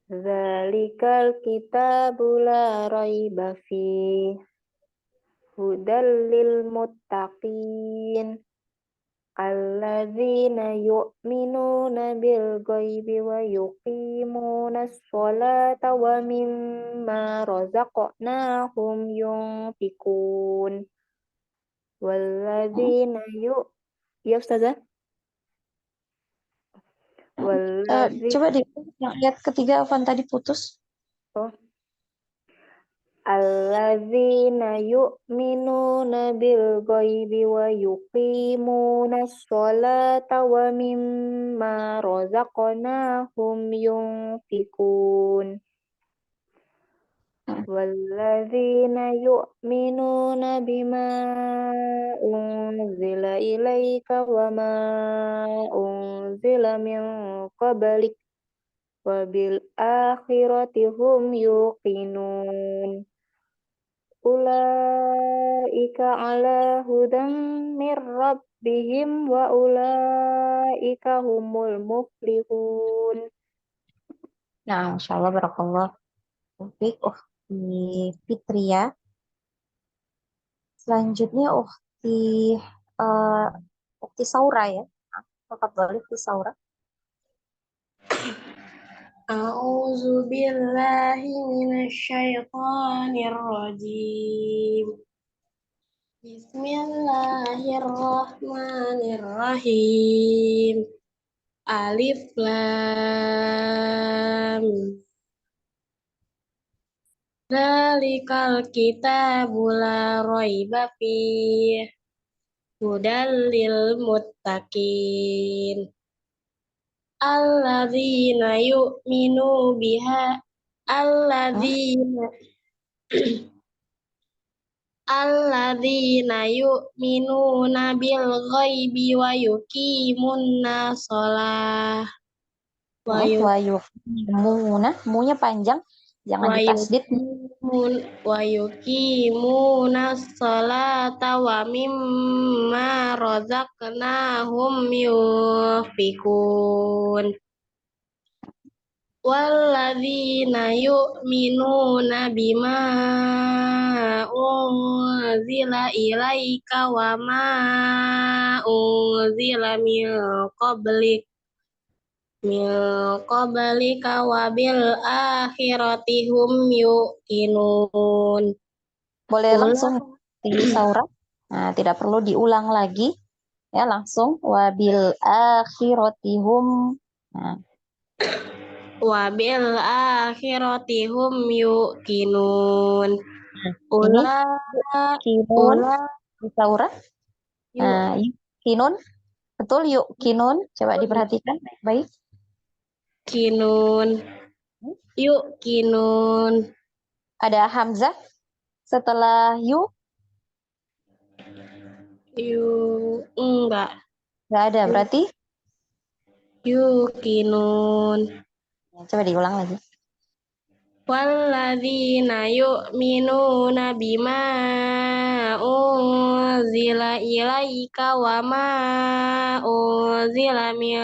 Dzalikal kitabu la raiba fih hudal lil muttaqin alladzina yu'minuna bil ghaibi wa yuqimuna sholata wa mimma razaqnahum yunfikun walladzina ya Ustazah Coba di yang ayat ketiga Afan tadi putus. alladzina yu'minuna bil ghaibi wa yuqimuna sholata wa mimma razaqnahum yunfikun walladzina yu'minuna bima unzila ilaika wa ma unzila min qablik wa bil akhirati hum yuqinun ulaika ala hudan mir rabbihim wa ulaika humul muflihun. Nah, Masya Allah, barakallah. Baik, Fitria. Selanjutnya Ukti Saura ya. Tafadhali Ukti Saura. A'udzu billahi minasyaitonir rajim. Bismillahirrahmanirrahim. Alif Lam. Dzalikal kitabu la raiba fih hudal lil muttaqin alladzina yu'minu biha alladzina yu'minuna bil ghaibi wa yuqimuna shalah Wa yuqimuna, munya panjang, jangan ditasdid. wa yuqimuna sholata wa mimma razaqnahum yunfikun walladzina yu'minuna bima unzila ilaika wa ma unzila min qablika wa bil akhirati hum yuqinun. Boleh langsung di Saura. Nah, tidak perlu diulang lagi. Ya, langsung wabil akhiratihum. Nah. Wabil akhiratihum yuqinun. Kinun di Saura. Nah, kinun. Betul, yuqinun. Coba diperhatikan baik-baik. Kinun. Yuqinun. Ada hamzah setelah enggak ada, berarti yuqinun. Coba diulang lagi. Walladzina yu'minuna bima unzila ilaika wa ma unzila min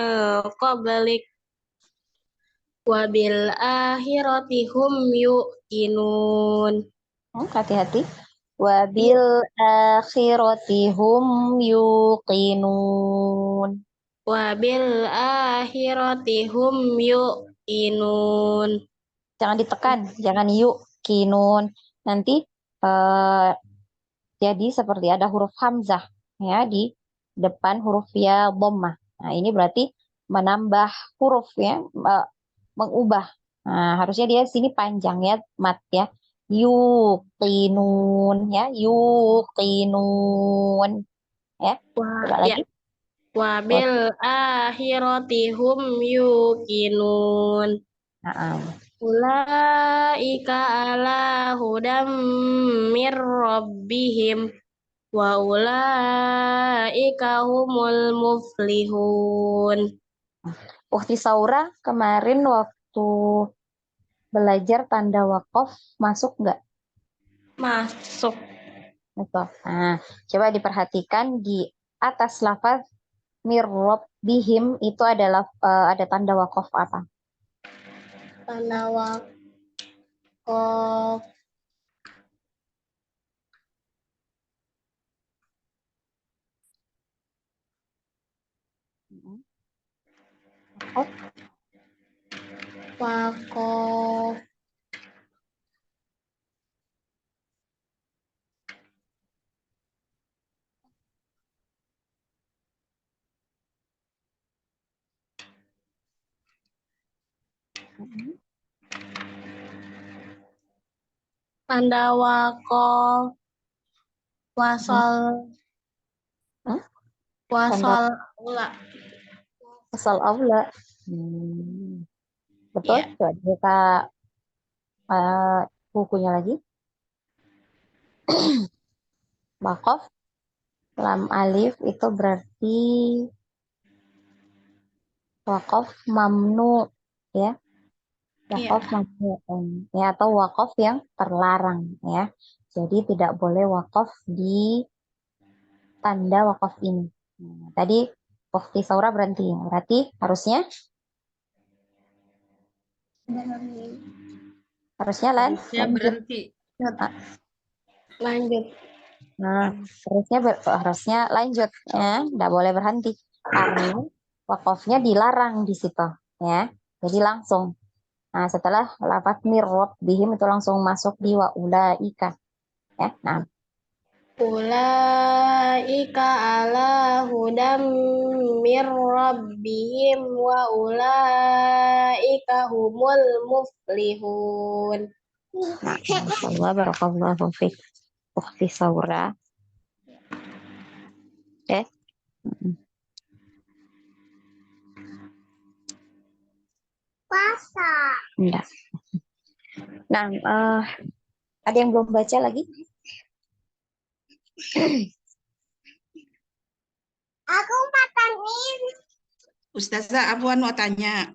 qablik wa bil akhirati hum yuqinun. Hati-hati. Wa bil akhirati hum yuqinun. Wa bil akhirati hum yuqinun. Jangan ditekan, jangan yuqinun. Nanti jadi seperti ada huruf hamzah ya di depan huruf ya dhammah. Nah, ini berarti menambah huruf ya, mengubah. Nah, harusnya dia sini panjang ya, mat ya. Yuqinun ya, yuqinun. Ya. Coba lagi. Wa bil akhirati hum yuqinun. Ulaika ala hudam mir rabbihim wa ulaika humul muflihun. Ukti Saura kemarin waktu belajar tanda waqaf masuk nggak? Masuk. Nah, coba diperhatikan di atas lafaz mir rabbihim itu adalah ada tanda waqaf apa? Tanda wakaf. Wakaf. Tanda wakaf. Wasal. Hah? Wasal ula. Asal aula. Betul. Iya. Coba kita bukunya lagi. Wakaf lam alif itu berarti wakaf mamnu, ya. Wakaf mamnu, ya, atau wakaf yang terlarang, ya. Jadi tidak boleh wakaf di tanda wakaf ini. Tadi waktu Saura berhenti, berarti harusnya Harusnya lanjut. berhenti. Lanjut. Nah, harusnya lanjut, ya, tidak boleh berhenti karena wakafnya dilarang di situ, ya. Jadi langsung. Nah, setelah lafaz mir rabbihim itu langsung masuk di wa ulaika, ya. Nah, Ulaika ala hudam mir rabbihim wa ulaika humul muflihun. nah, Masya barakallahu fiik. Ukhti Saura. Oke. Enggak. Nah, ada yang belum baca lagi? Aku matangin. Ustazah, Afwan mau tanya.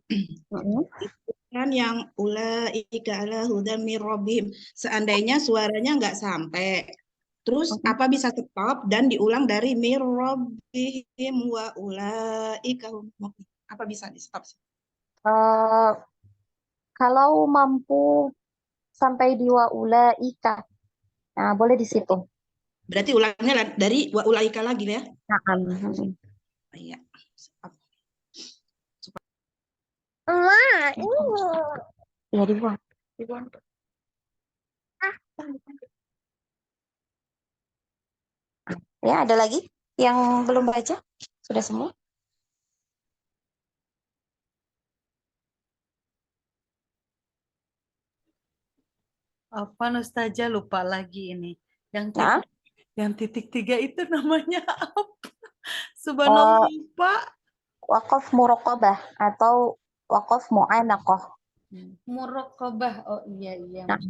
Kan yang ulaika ala hudam mir rabbihim, seandainya suaranya nggak sampai, terus apa bisa stop dan diulang dari mir rabbihim wa ulaika hum muflihun? Apa bisa di stop? Kalau mampu sampai di wa ulaika, nah boleh di situ. Berarti ulangnya dari wa ulaika lagi ya? Iya. Ya, dibuang. Ya, ada lagi yang belum baca? Sudah semua? Apa Ustazah lupa lagi ini. Nah, Yang titik 3 itu namanya apa? Subhanallah lupa. Wakaf muraqabah atau wakaf mu'anaqah. Muraqabah. Oh iya. Nah,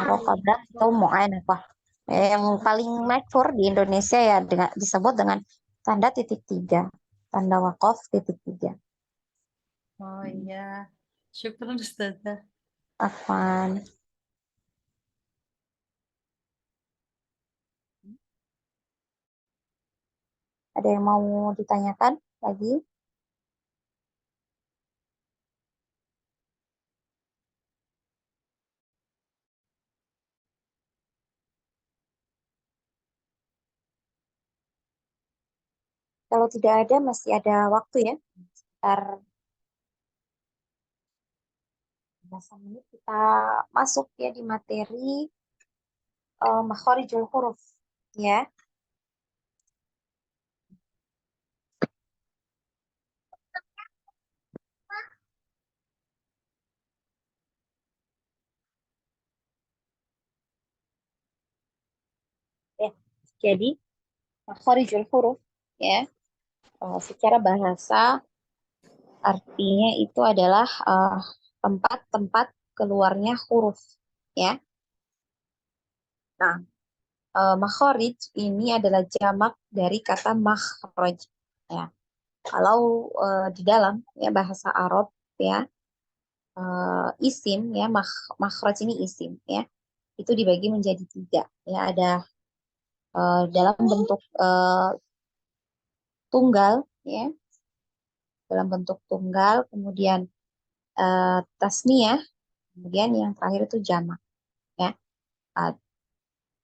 muraqabah atau mu'anaqah. Yang paling masyhur di Indonesia ya disebut dengan tanda titik 3. Tanda wakaf titik 3. Oh iya. Syukran Ustazah. Afwan. Ada yang mau ditanyakan lagi? Kalau tidak ada, masih ada waktu ya. Sekitar 15 menit kita masuk ya di materi makharijul huruf. Ya. Jadi makharijul huruf ya. Secara bahasa artinya itu adalah tempat-tempat keluarnya huruf ya. Nah, makharij ini adalah jamak dari kata makhraj ya. Kalau di dalam ya bahasa Arab ya isim ya makhraj ini isim ya. Itu dibagi menjadi 3 ya, ada dalam bentuk tunggal ya. Dalam bentuk tunggal, kemudian tasniyah, kemudian yang terakhir itu jamak ya.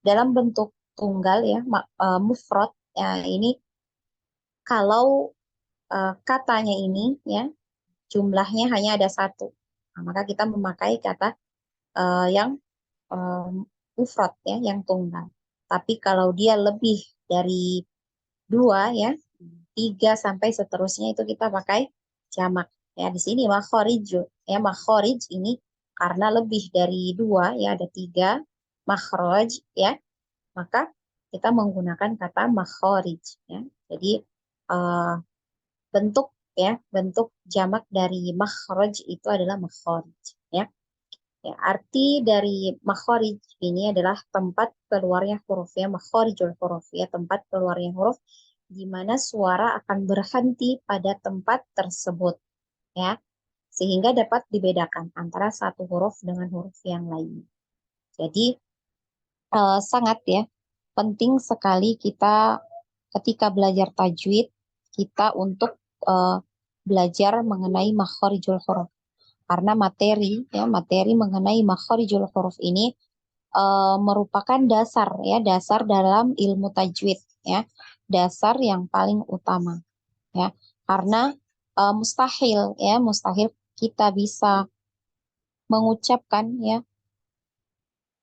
Dalam bentuk tunggal ya, mufrad ini kalau katanya ini ya jumlahnya hanya ada satu, nah, maka kita memakai kata yang mufrad ya, yang tunggal. Tapi kalau dia lebih dari 2 ya, 3 sampai seterusnya itu kita pakai jamak. Ya, di sini makhrij ya, makhrij ini karena lebih dari 2 ya, ada 3 makhraj ya, maka kita menggunakan kata makhrij ya. Jadi bentuk ya, bentuk jamak dari makhraj itu adalah makhraj ya. Ya, arti dari makhraj ini adalah tempat keluarnya huruf ya, makhrijul huruf ya, tempat keluarnya huruf di mana suara akan berhenti pada tempat tersebut ya, sehingga dapat dibedakan antara satu huruf dengan huruf yang lain. Jadi sangat ya penting sekali kita ketika belajar tajwid kita untuk belajar mengenai makhrijul huruf, karena materi mengenai makhrijul huruf ini merupakan dasar ya, dasar dalam ilmu tajwid ya, dasar yang paling utama ya, karena mustahil kita bisa mengucapkan ya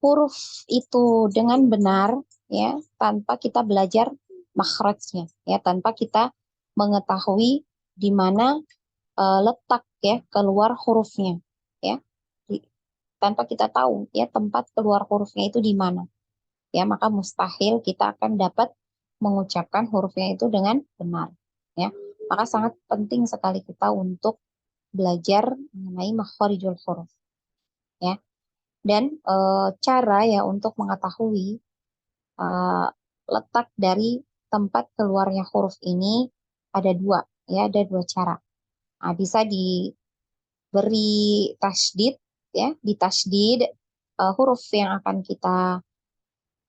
huruf itu dengan benar ya tanpa kita belajar makhrajnya ya, tanpa kita mengetahui di mana letak ya keluar hurufnya ya, tanpa kita tahu ya tempat keluar hurufnya itu di mana ya, maka mustahil kita akan dapat mengucapkan hurufnya itu dengan benar ya. Maka sangat penting sekali kita untuk belajar mengenai makhrijul huruf ya. Dan cara ya untuk mengetahui letak dari tempat keluarnya huruf ini ada 2 ya, ada 2 cara. Nah, bisa diberi tasdid ya, ditasdid huruf yang akan kita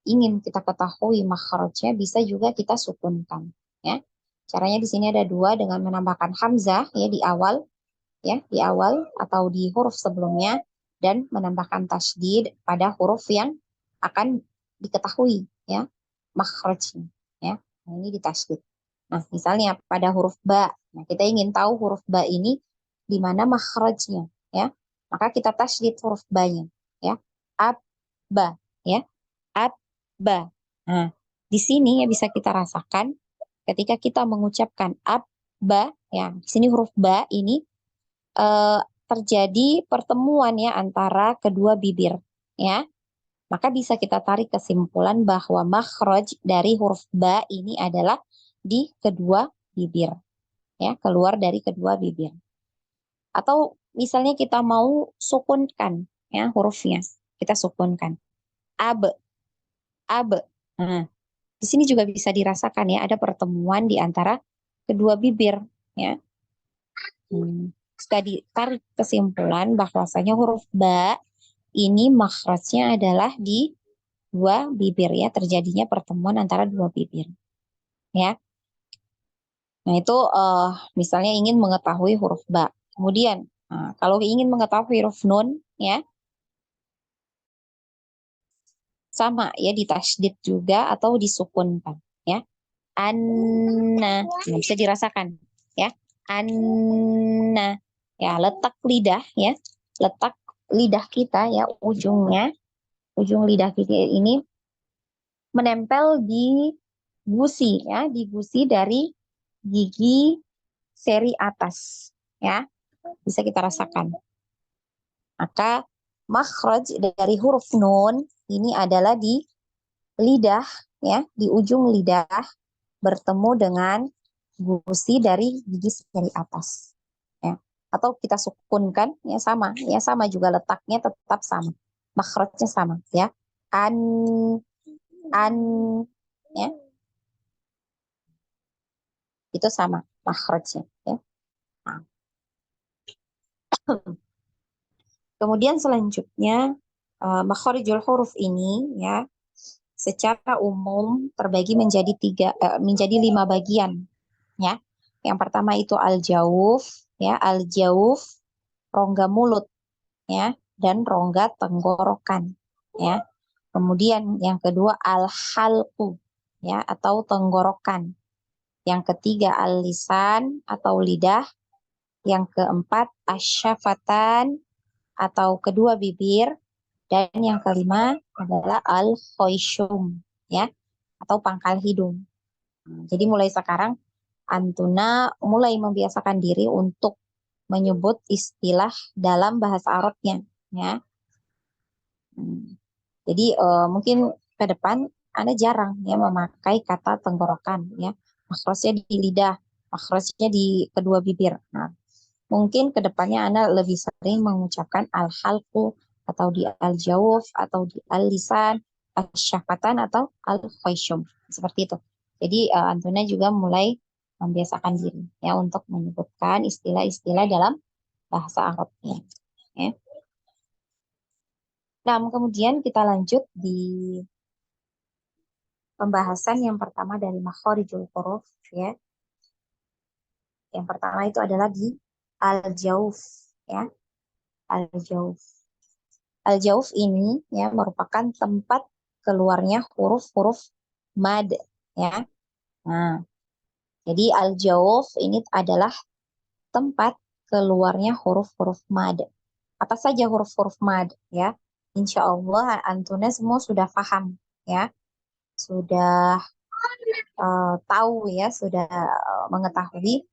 ingin kita ketahui makhrajnya, bisa juga kita sukunkan ya. Caranya di sini ada 2, dengan menambahkan hamzah ya di awal atau di huruf sebelumnya, dan menambahkan tasdid pada huruf yang akan diketahui ya makhrajnya ya. Nah, ini ditasdid. Nah, misalnya pada huruf ba, nah kita ingin tahu huruf ba ini di mana makhrajnya ya, maka kita tasdid huruf ba-nya ya, ab-ba ya, ab-ba. Nah, di sini ya bisa kita rasakan ketika kita mengucapkan ab-ba ya, di sini huruf ba ini terjadi pertemuan ya antara kedua bibir ya, maka bisa kita tarik kesimpulan bahwa makhraj dari huruf ba ini adalah di kedua bibir ya, keluar dari kedua bibir. Atau misalnya kita mau sukunkan ya hurufnya, kita sukunkan ab. Nah, di sini juga bisa dirasakan ya ada pertemuan di antara kedua bibir ya. Bisa ditarik kesimpulan bahwasanya huruf ba ini makhrajnya adalah di 2 bibir ya, terjadinya pertemuan antara 2 bibir ya. Nah, itu misalnya ingin mengetahui huruf ba. Kemudian kalau ingin mengetahui huruf nun ya, sama ya, ditasdid juga atau disukunkan ya. Anna, nah, bisa dirasakan ya. Anna ya, letak lidah ya, letak lidah kita ya, ujung lidah kita ini menempel di gusi ya, di gusi dari gigi seri atas ya, bisa kita rasakan. Maka makhraj dari huruf nun ini adalah di lidah ya, di ujung lidah bertemu dengan gusi dari gigi seri atas ya, atau kita sukunkan ya, sama juga letaknya tetap sama, makhrajnya sama ya, an ya, itu sama makhrajnya ya. Nah. Kemudian selanjutnya makhrijul huruf ini ya secara umum terbagi menjadi 5 bagian ya. Yang pertama itu al-jauf ya, al-jauf rongga mulut ya dan rongga tenggorokan ya. Kemudian yang kedua al-halqu ya atau tenggorokan. Yang ketiga al-lisan atau lidah. Yang keempat asyafatan atau kedua bibir. Dan yang kelima adalah al-khoisyum ya atau pangkal hidung. Jadi mulai sekarang Antuna mulai membiasakan diri untuk menyebut istilah dalam bahasa Arabnya ya. Jadi mungkin ke depan Anda jarang ya memakai kata tenggorokan ya. Makhrajnya di lidah, makhrajnya di kedua bibir. Nah, mungkin ke depannya Anda lebih sering mengucapkan al-halqu atau di al-jawf atau di al-lisan, al-syafatan atau al-khayshum. Seperti itu. Jadi Antuna juga mulai membiasakan diri ya untuk menyebutkan istilah-istilah dalam bahasa Arabnya. Ya. Nah, kemudian kita lanjut di pembahasan yang pertama dari makhorijul huruf ya. Yang pertama itu adalah di al-jawf ya. Al-jawf. Al-jawf ini ya merupakan tempat keluarnya huruf-huruf mad ya. Nah, jadi al-jawf ini adalah tempat keluarnya huruf-huruf mad. Apa saja huruf-huruf mad ya? Insya Allah Antuna semua sudah paham ya. Sudah tahu ya, sudah mengetahui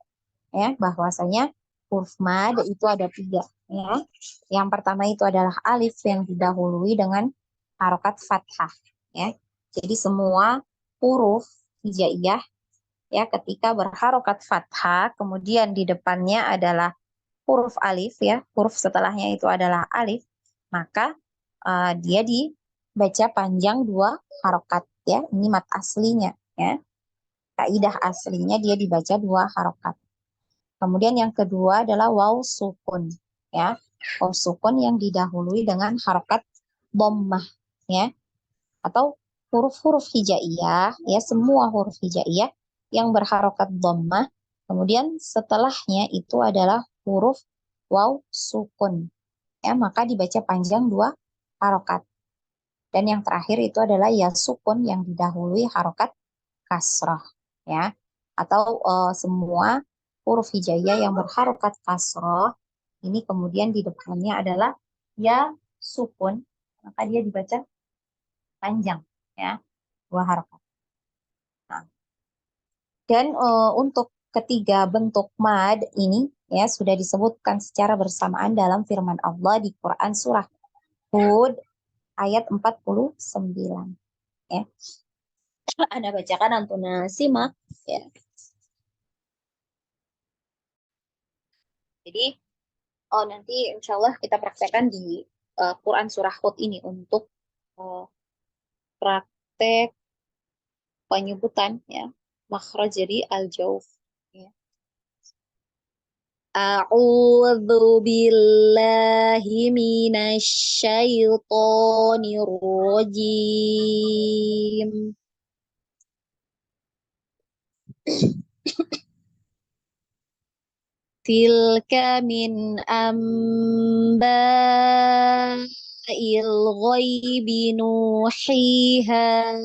ya bahwasanya huruf mad itu ada 3 ya. Yang pertama itu adalah alif yang didahului dengan harokat fathah ya. Jadi semua huruf hijaiyah ya ketika berharokat fathah kemudian di depannya adalah huruf alif ya, huruf setelahnya itu adalah alif, maka dia dibaca panjang 2 harokat ya. Ini mat aslinya ya. Kaidah aslinya dia dibaca 2 harokat. Kemudian yang kedua adalah waw sukun ya. Waw sukun yang didahului dengan harokat dhammah ya. Atau huruf-huruf hijaiyah ya, semua huruf hijaiyah yang berharokat dhammah. Kemudian setelahnya itu adalah huruf waw sukun ya, maka dibaca panjang 2 harokat. Dan yang terakhir itu adalah ya sukun yang didahului harokat kasrah ya. Atau semua huruf hijaiyah yang berharokat kasrah ini kemudian di depannya adalah ya sukun, maka dia dibaca panjang ya 2 harokat. Nah, dan untuk ketiga bentuk mad ini ya sudah disebutkan secara bersamaan dalam firman Allah di Quran surah Hud ayat 49 ya. Anda bacakan, Antuna simak ya. Jadi nanti insya Allah kita praktekkan di Quran surah Hud ini untuk praktek penyebutan ya makhraj jadi al-jawf ya. A'udzu billahi minasyaitonir rajim. Tilka min amba'il ghaibi nuhiha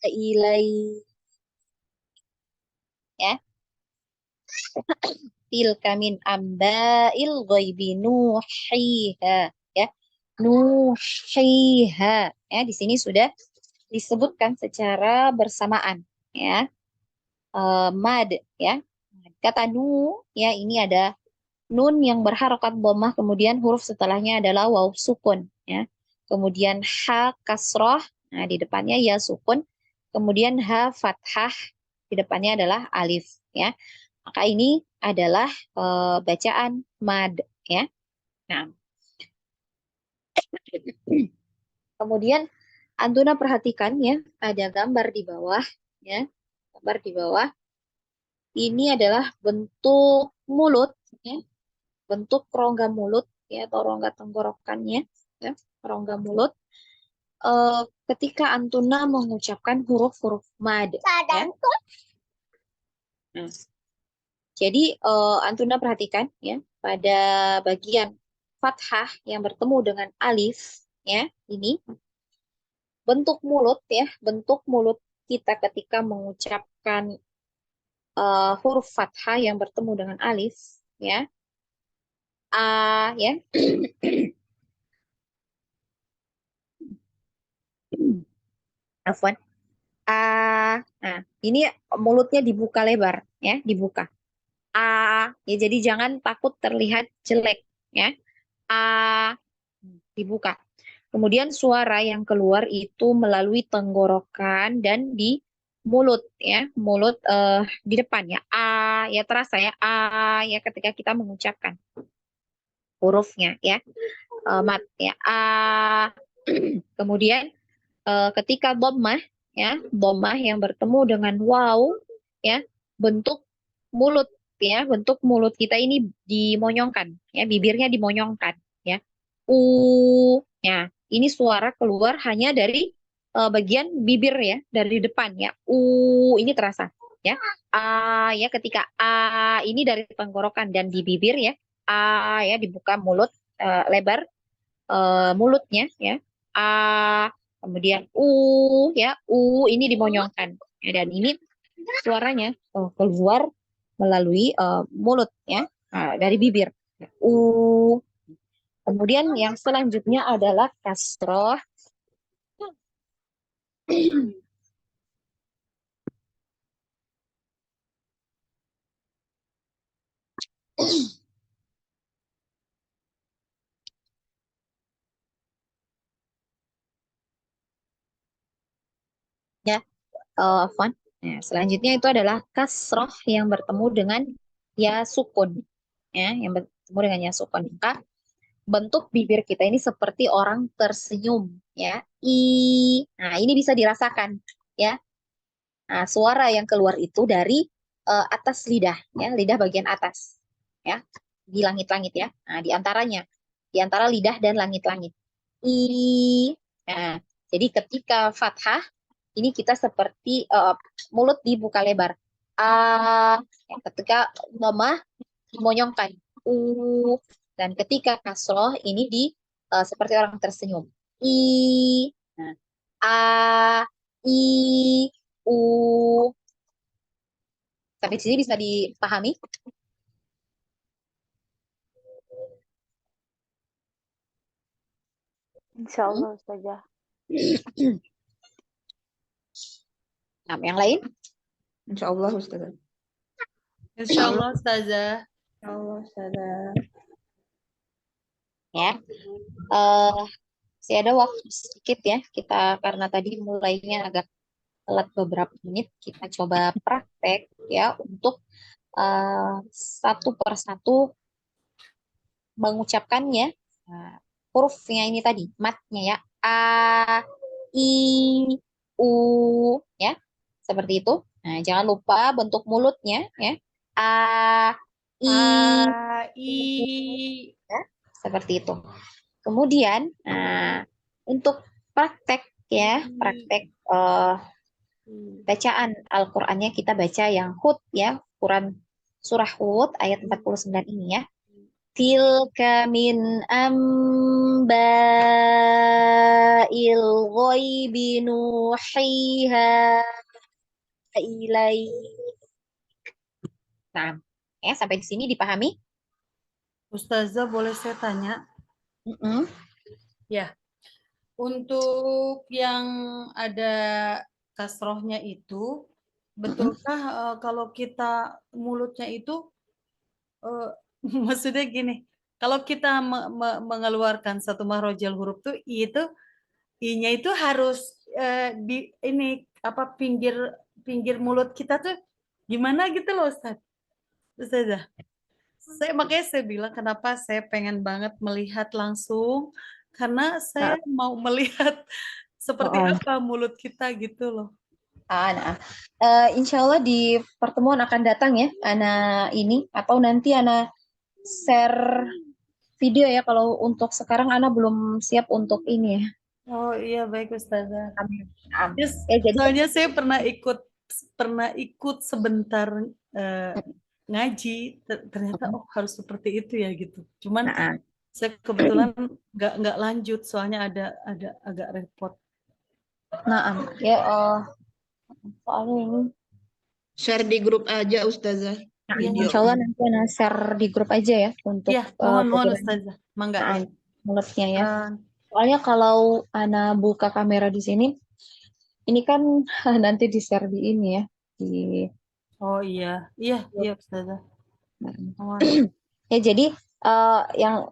ilaik ya. Tilka min amba'il ghaibi nuhiha ya. Nuhiha ya, di sini sudah disebutkan secara bersamaan ya. Mad ya. Kata nu ya, ini ada nun yang berharokat dhammah, kemudian huruf setelahnya adalah waw sukun ya. Kemudian ha kasroh, nah di depannya ya sukun, kemudian ha fathah, di depannya adalah alif ya. Maka ini adalah bacaan mad ya. Nah, kemudian Antuna perhatikan ya, ada gambar di bawah ya. Gambar di bawah ini adalah bentuk mulut ya. Bentuk rongga mulut ya atau rongga tenggorokannya ya, rongga mulut ketika Antuna mengucapkan huruf-huruf mad ya. Nah, Jadi Antuna perhatikan ya pada bagian fathah yang bertemu dengan alif ya, ini bentuk mulut ya, bentuk mulut kita ketika mengucapkan huruf fathah yang bertemu dengan alif ya. Ya. Afwan. Nah, ini mulutnya dibuka lebar ya, dibuka. Ya jadi jangan takut terlihat jelek ya. Dibuka. Kemudian suara yang keluar itu melalui tenggorokan dan di mulut ya, mulut di depan ya. Ya terasa ya, ya ketika kita mengucapkan hurufnya ya. Mat ya. Kemudian ketika dhammah ya, dhammah yang bertemu dengan waw ya, bentuk mulut ya, bentuk mulut kita ini dimonyongkan ya, bibirnya dimonyongkan ya. Ya, ini suara keluar hanya dari bagian bibir ya, dari depan ya. Ini terasa ya. Ya ketika ini dari tenggorokan dan di bibir ya. Ya dibuka mulut lebar mulutnya ya. Kemudian ya, ini dimonyongkan ya, dan ini suaranya keluar melalui mulut ya, dari bibir. Kemudian yang selanjutnya adalah kasroh. Ya, Afwan. Nah, selanjutnya itu adalah kasroh yang bertemu dengan ya sukun. Ya, yang bertemu dengan ya sukun. Maka bentuk bibir kita ini seperti orang tersenyum. Ya, nah ini bisa dirasakan. Ya, nah, suara yang keluar itu dari atas lidah. Ya, lidah bagian atas. Ya, di langit-langit ya. Nah, di antaranya, di antara lidah dan langit-langit. Nah, jadi ketika fathah ini kita seperti mulut dibuka lebar. Ya, ketika dhammah dimonyongkan. Dan ketika kasroh ini seperti orang tersenyum. Nah, a, i, u. Sampai di sini bisa dipahami? Insya Allah Ustazah. Nah, yang lain? Insya Allah Ustazah. Insya Allah Ustazah. Allah, Ustazah. Ya. Masih ada waktu sedikit ya. Kita karena tadi mulainya agak telat beberapa menit, kita coba praktek ya untuk satu persatu mengucapkannya. Hurufnya ini tadi, matnya ya. A, I, U ya. Seperti itu. Nah, jangan lupa bentuk mulutnya ya. A, I, ya. Seperti itu. Kemudian, untuk praktek ya, praktek bacaan Al-Qur'annya kita baca yang Hud ya, Quran surah Hud ayat 49 ini ya. Tilka min amba'il ghaibi nuhiha ilaik. Nah, ya sampai di sini dipahami? Ustazah boleh saya tanya? Ya, untuk yang ada kasrohnya itu, betulkah kalau kita mulutnya itu, maksudnya gini, kalau kita mengeluarkan satu mahrojal huruf tuh, itu i-nya itu harus di ini apa pinggir mulut kita tuh gimana gitu loh Ustazah. Makanya saya bilang kenapa saya pengen banget melihat langsung, karena saya mau melihat seperti apa mulut kita gitu loh. Insya Allah di pertemuan akan datang ya, Ana ini, atau nanti Ana share video ya, kalau untuk sekarang Ana belum siap untuk ini ya. Oh iya, baik Ustazah. Yes, jadi soalnya saya pernah ikut sebentar ngaji ternyata harus seperti itu ya gitu. Cuman Nah, saya kebetulan nggak lanjut soalnya ada agak repot. nah, ya soalnya ini. Share di grup aja Ustazah. Nah, Video. insya Allah nanti Ana share di grup aja ya untuk Iya, mohon bagaimana Ustazah, mangga ya. mulutnya ya. Eh, Soalnya kalau Ana buka kamera di sini, ini kan nanti di share di ini ya di. oh iya Ustazah. Mohon. Ya, jadi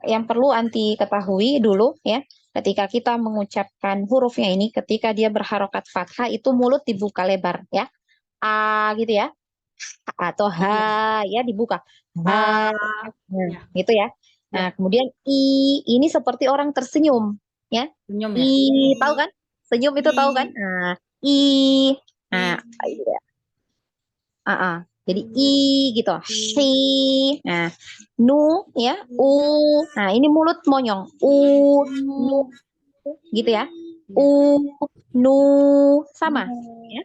yang perlu anti ketahui dulu ya, ketika kita mengucapkan hurufnya ini, ketika dia berharokat fathah itu mulut dibuka lebar ya, a gitu ya, atau ha ya dibuka, ha, Ya, gitu ya. Nah, ya, kemudian i ini seperti orang tersenyum ya, senyum i ya. tahu kan? Senyum itu tahu kan? Nah, i, nah, gitu ya. Jadi i gitu, shi, nah, nu ya, u, nah ini mulut monyong, nu gitu ya, nu sama, ya.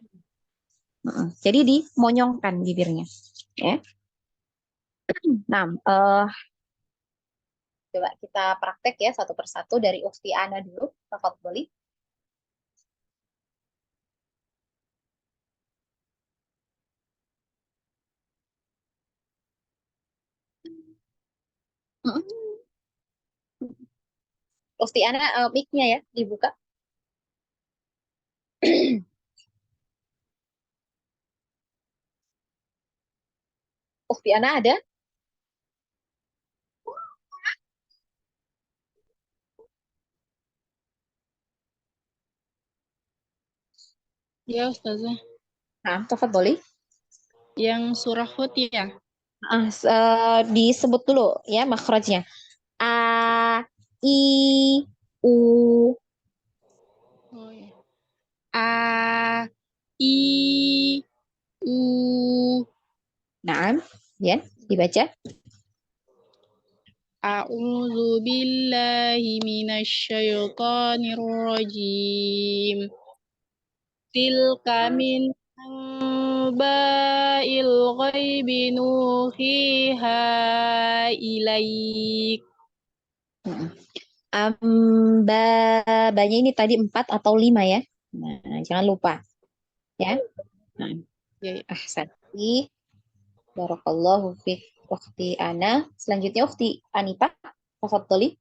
Jadi dimonyongkan bibirnya, ya. Nah, coba kita praktek ya satu persatu dari Ukti Ana dulu, tafadholi. Ukti Ana mic-nya ya dibuka. Ukti Ana ada? Ya Ustazah, Nah, tafadholi. yang surah Hud ya. Disebut dulu ya makhrajnya. A, I, U. Oh ya. A, I, U. Nah, ya, dibaca. A'udzu billahi minasyaitonir rajim. Tilka min anba'il ghaibi nuhiha ilaik. Banyak ini tadi 4 atau 5 ya. Nah, jangan lupa. Ya. Nah, ahsanti. Barakallahu fiik Ukhti Ana. Selanjutnya Ukhti Anita. Tafadholi.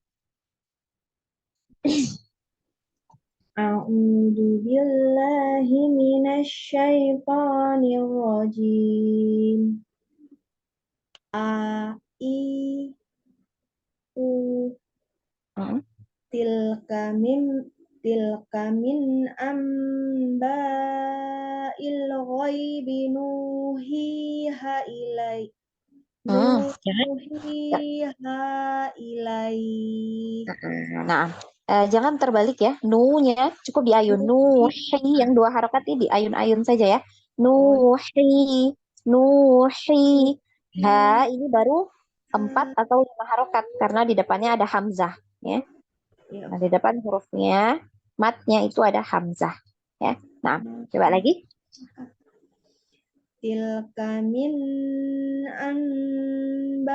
A'udzu billahi minasyaitonir rajim. A, I, U. Tilka min amba'il ghaibi nuhiha ilai. Nuhiha ilai. Nah, jangan terbalik ya. Nu-nya cukup diayun. Nuhi yang 2 harokat ini diayun-ayun saja ya. Nuhi, nuhi. Ha ini baru 4 atau 5 harokat karena di depannya ada hamzah ya. Nah, di depan hurufnya matnya itu ada hamzah ya. Nah, coba lagi. Tilka min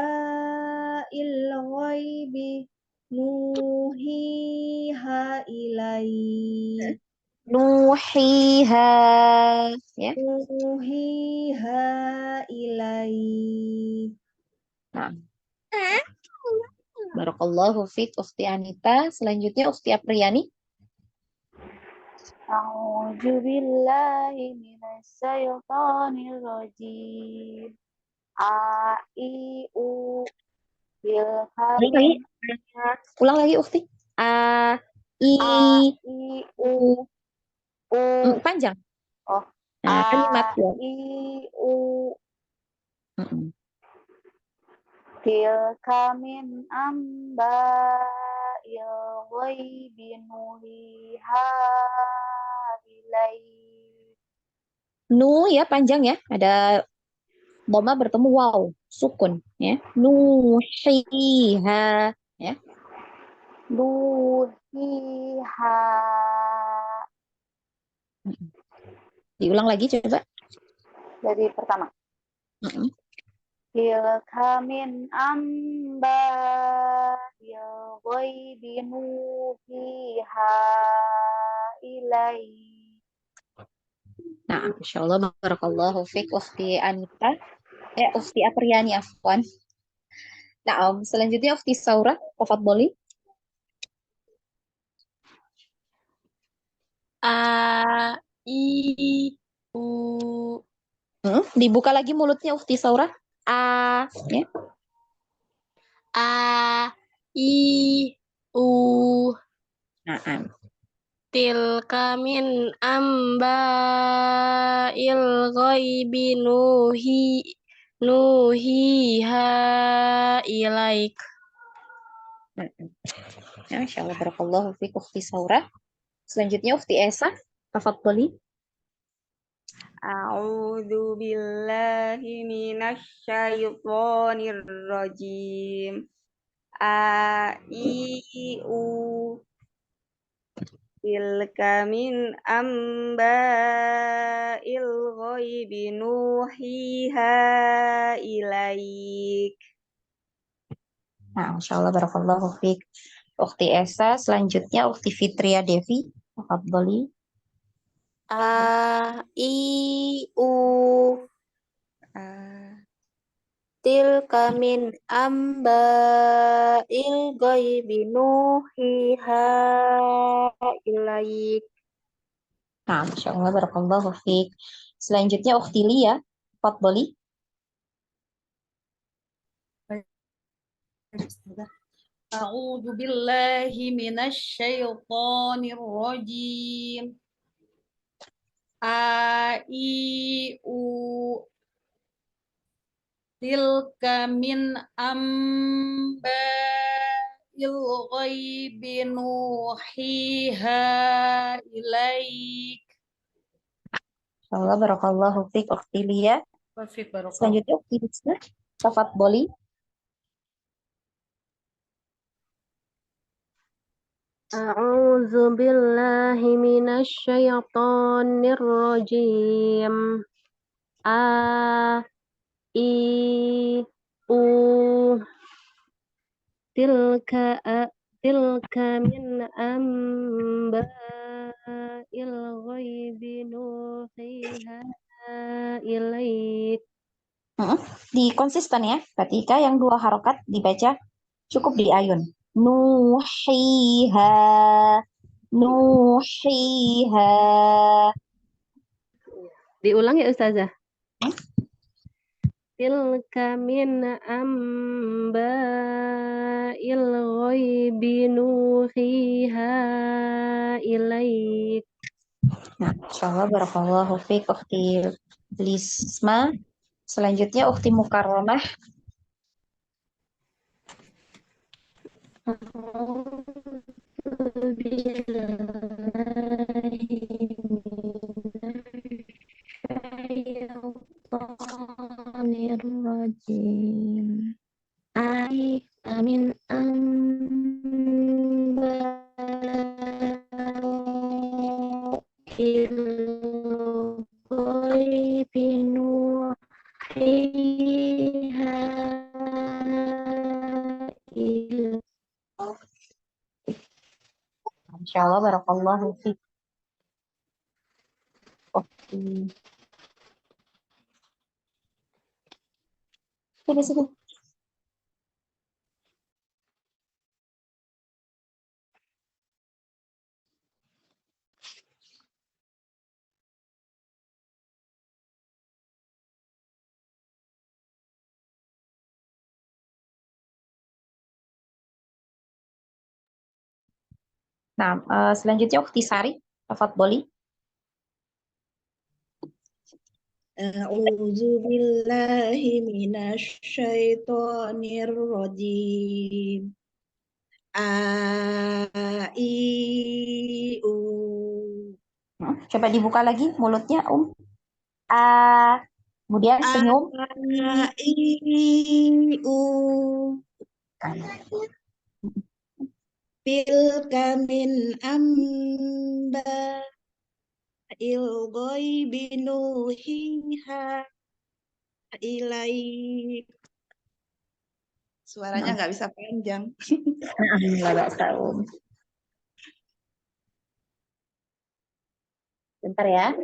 anba'il ghaibi nuhiha ilai. Nuhiha ya. Nuhiha ilai. Nah. Barakallahu fiik Ukhti Anita. Selanjutnya Ukhti Apriyani. A'udzu billahi minasyaitonir rajim. A, I, U. Tilka min Ulang lagi Ukhti. A, I, U. Panjang. Oh. Nah, kalimat ya. I, U. Tilka min amba'il ghaibi nuhiha ilaik. Nu ya panjang ya. Ada dhamma bertemu waw, sukun ya. Nuhiha ya. Nuhiha. Diulang lagi coba. Dari pertama. tilka min amba'il ghaibi nuhiha ilaik. Nah, Masya Allah, barakallahu fiik, Ukhti Anita. Ukhti Apriyani, afwan. Nah, selanjutnya Ukhti Saura, tafadholi. A I U Dibuka lagi mulutnya Ukhti Saura. Ya. A I U Nah, Tilka min amba'il ghaibi nuhiha ilaik. ya, Masya Allah, barakallahu fiik, Ukhti Saura. Selanjutnya Ukhti Esa, tafadholi. A'udzu billahi minasy syaithanir rajim. A I U tilka min amba'il ghaibi nuhiha ilaik. Nah, Masya Allah, barakallahu fiik, Ukhti Esa. Selanjutnya Ukhti Fitria Devi, tafadholi. A I U Ah, tilka min amba'il ghaibi nuhiha ilaik. Nah, Masya Allah, barakallahu fiik. Selanjutnya Ukhti Lia, tafadholi. A'udzu billahi minasy syaithanir rajim. A I U tilka min amba'il ghaibi nuhiha ilaik. Masya Allah, barakallahu fiik, Ukhti Lia. Wa fiik barakallahu. Selanjutnya Ukhti Husna, tafadholi. A'udzu billahi minasy syaithanir rajim. A I U tilka min amba'il ghaibi nuhiha ilaik. Di konsisten ya, ketika yang dua harokat dibaca cukup di ayun. Nuhiha, nuhiha. Diulang ya Ustazah. Tilka min amba'il ghaibi nuhiha ilaik. Nah, insyaallah, barakallahu fiik, Ukhti Lisma. Selanjutnya Ukhti Mukarramah. Bismillahirrahmanirrahim. Amin amba'il ghaibi nuhiha ilaik. Insyaallah, barakallahu fiik. Ukhti. Sini. Nah, selanjutnya Ukhti Sari, tafadholi. A'udzu billahi minasy syaithanir rajim. A I U. Coba dibuka lagi mulutnya, A. Kemudian senyum. A I U. Tilka min amba'il ghaibi nuhiha ilaik. Suaranya nggak bisa panjang. La ba'sa, Bentar ya.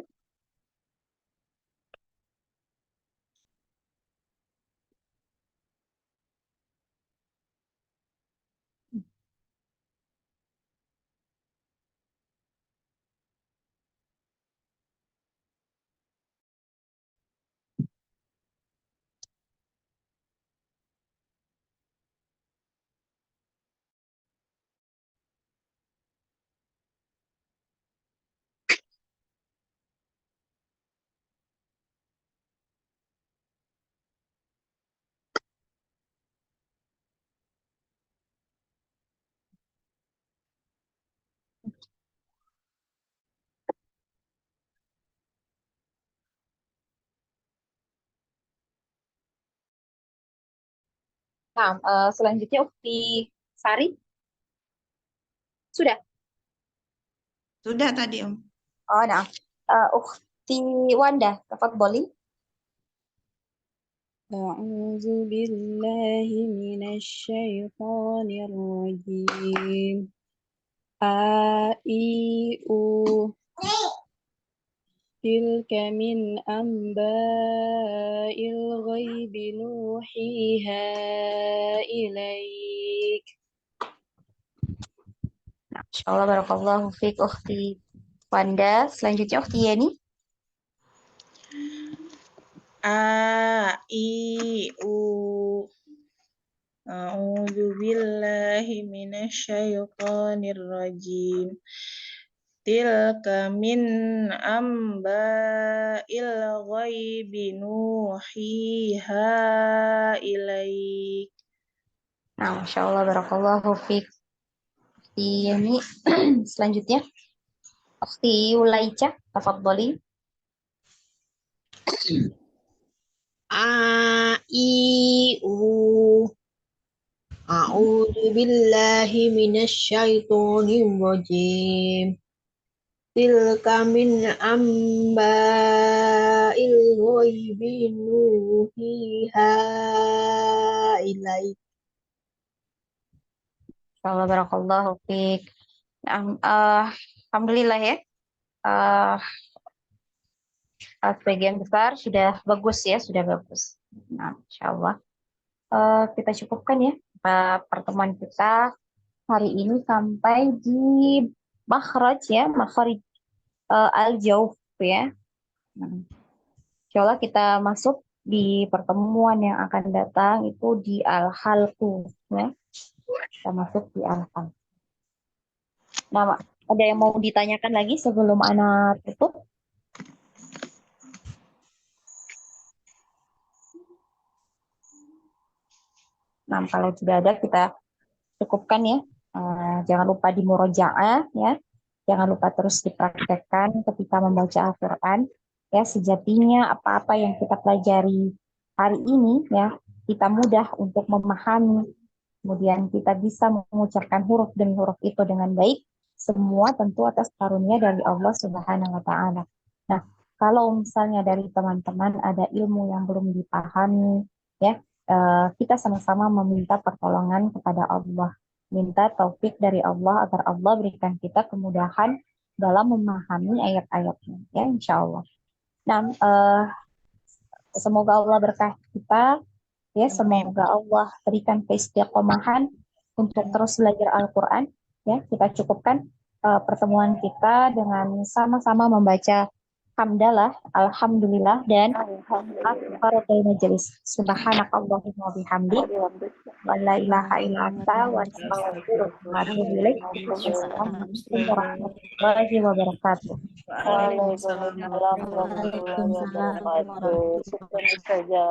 Nah, selanjutnya Ukti Sari. Sudah? Sudah tadi, Om. Oh, nah. Ukti Wanda, tafadholi. أعوذ بالله من الشيطان الرجيم آئوا تلك من أنباء الغيب نوحيها إليك Nah, Insyaallah barakallahu fiik Ukti Wanda. Selanjutnya Ukti Yeni. A I U A'udzu billahi minasyaitonir rajim. Tilka min amba'il ghaibi nuhiha ilaik. Nah, Insyaallah barakallahu fiik Ukti Yeni. Selanjutnya Ukti Ulaica, tafadholi. A I U A'udzu billahi minasyaitonir rajim. Tilka min amba'il ghaibi nuhiha ilaik. Insyaallah barakallahu fiik. Nah, alhamdulillah ya. Sebagian besar sudah bagus ya, sudah bagus. Nah, Insyaallah kita cukupkan ya pertemuan kita hari ini sampai di makhraj ya, makhraj al-jauf ya. Nah, Insyaallah kita masuk di pertemuan yang akan datang itu di al-halqu ya. Kita masuk di al-halqu. Nah, ada yang mau ditanyakan lagi sebelum Ana tutup? Nah, kalau tidak ada kita cukupkan ya. Jangan lupa di murojaah ya. Jangan lupa terus dipraktekkan ketika membaca Al-Quran. Ya, sejatinya apa-apa yang kita pelajari hari ini ya, kita mudah untuk memahami. Kemudian kita bisa mengucapkan huruf demi huruf itu dengan baik. Semua tentu atas karunia dari Allah Subhanahu wa taala. Nah, kalau misalnya dari teman-teman ada ilmu yang belum dipahami ya, kita sama-sama meminta pertolongan kepada Allah, minta taufik dari Allah agar Allah berikan kita kemudahan dalam memahami ayat-ayatnya ya, insya Allah. Nah, semoga Allah berkah kita ya, semoga Allah berikan keistiqomahan untuk terus belajar Al-Quran ya. Kita cukupkan pertemuan kita dengan sama-sama membaca hamdalah, alhamdulillah, dan kafaratul majelis. Subhanakallahumma bihamdik, wa la ilaha illa anta, wa astaghfiruka wa atubu ilaik. Assalamualaikum warahmatullahi wabarakatuh. Waalaikumsalam warahmatullahi wabarakatuh. Syukran saja.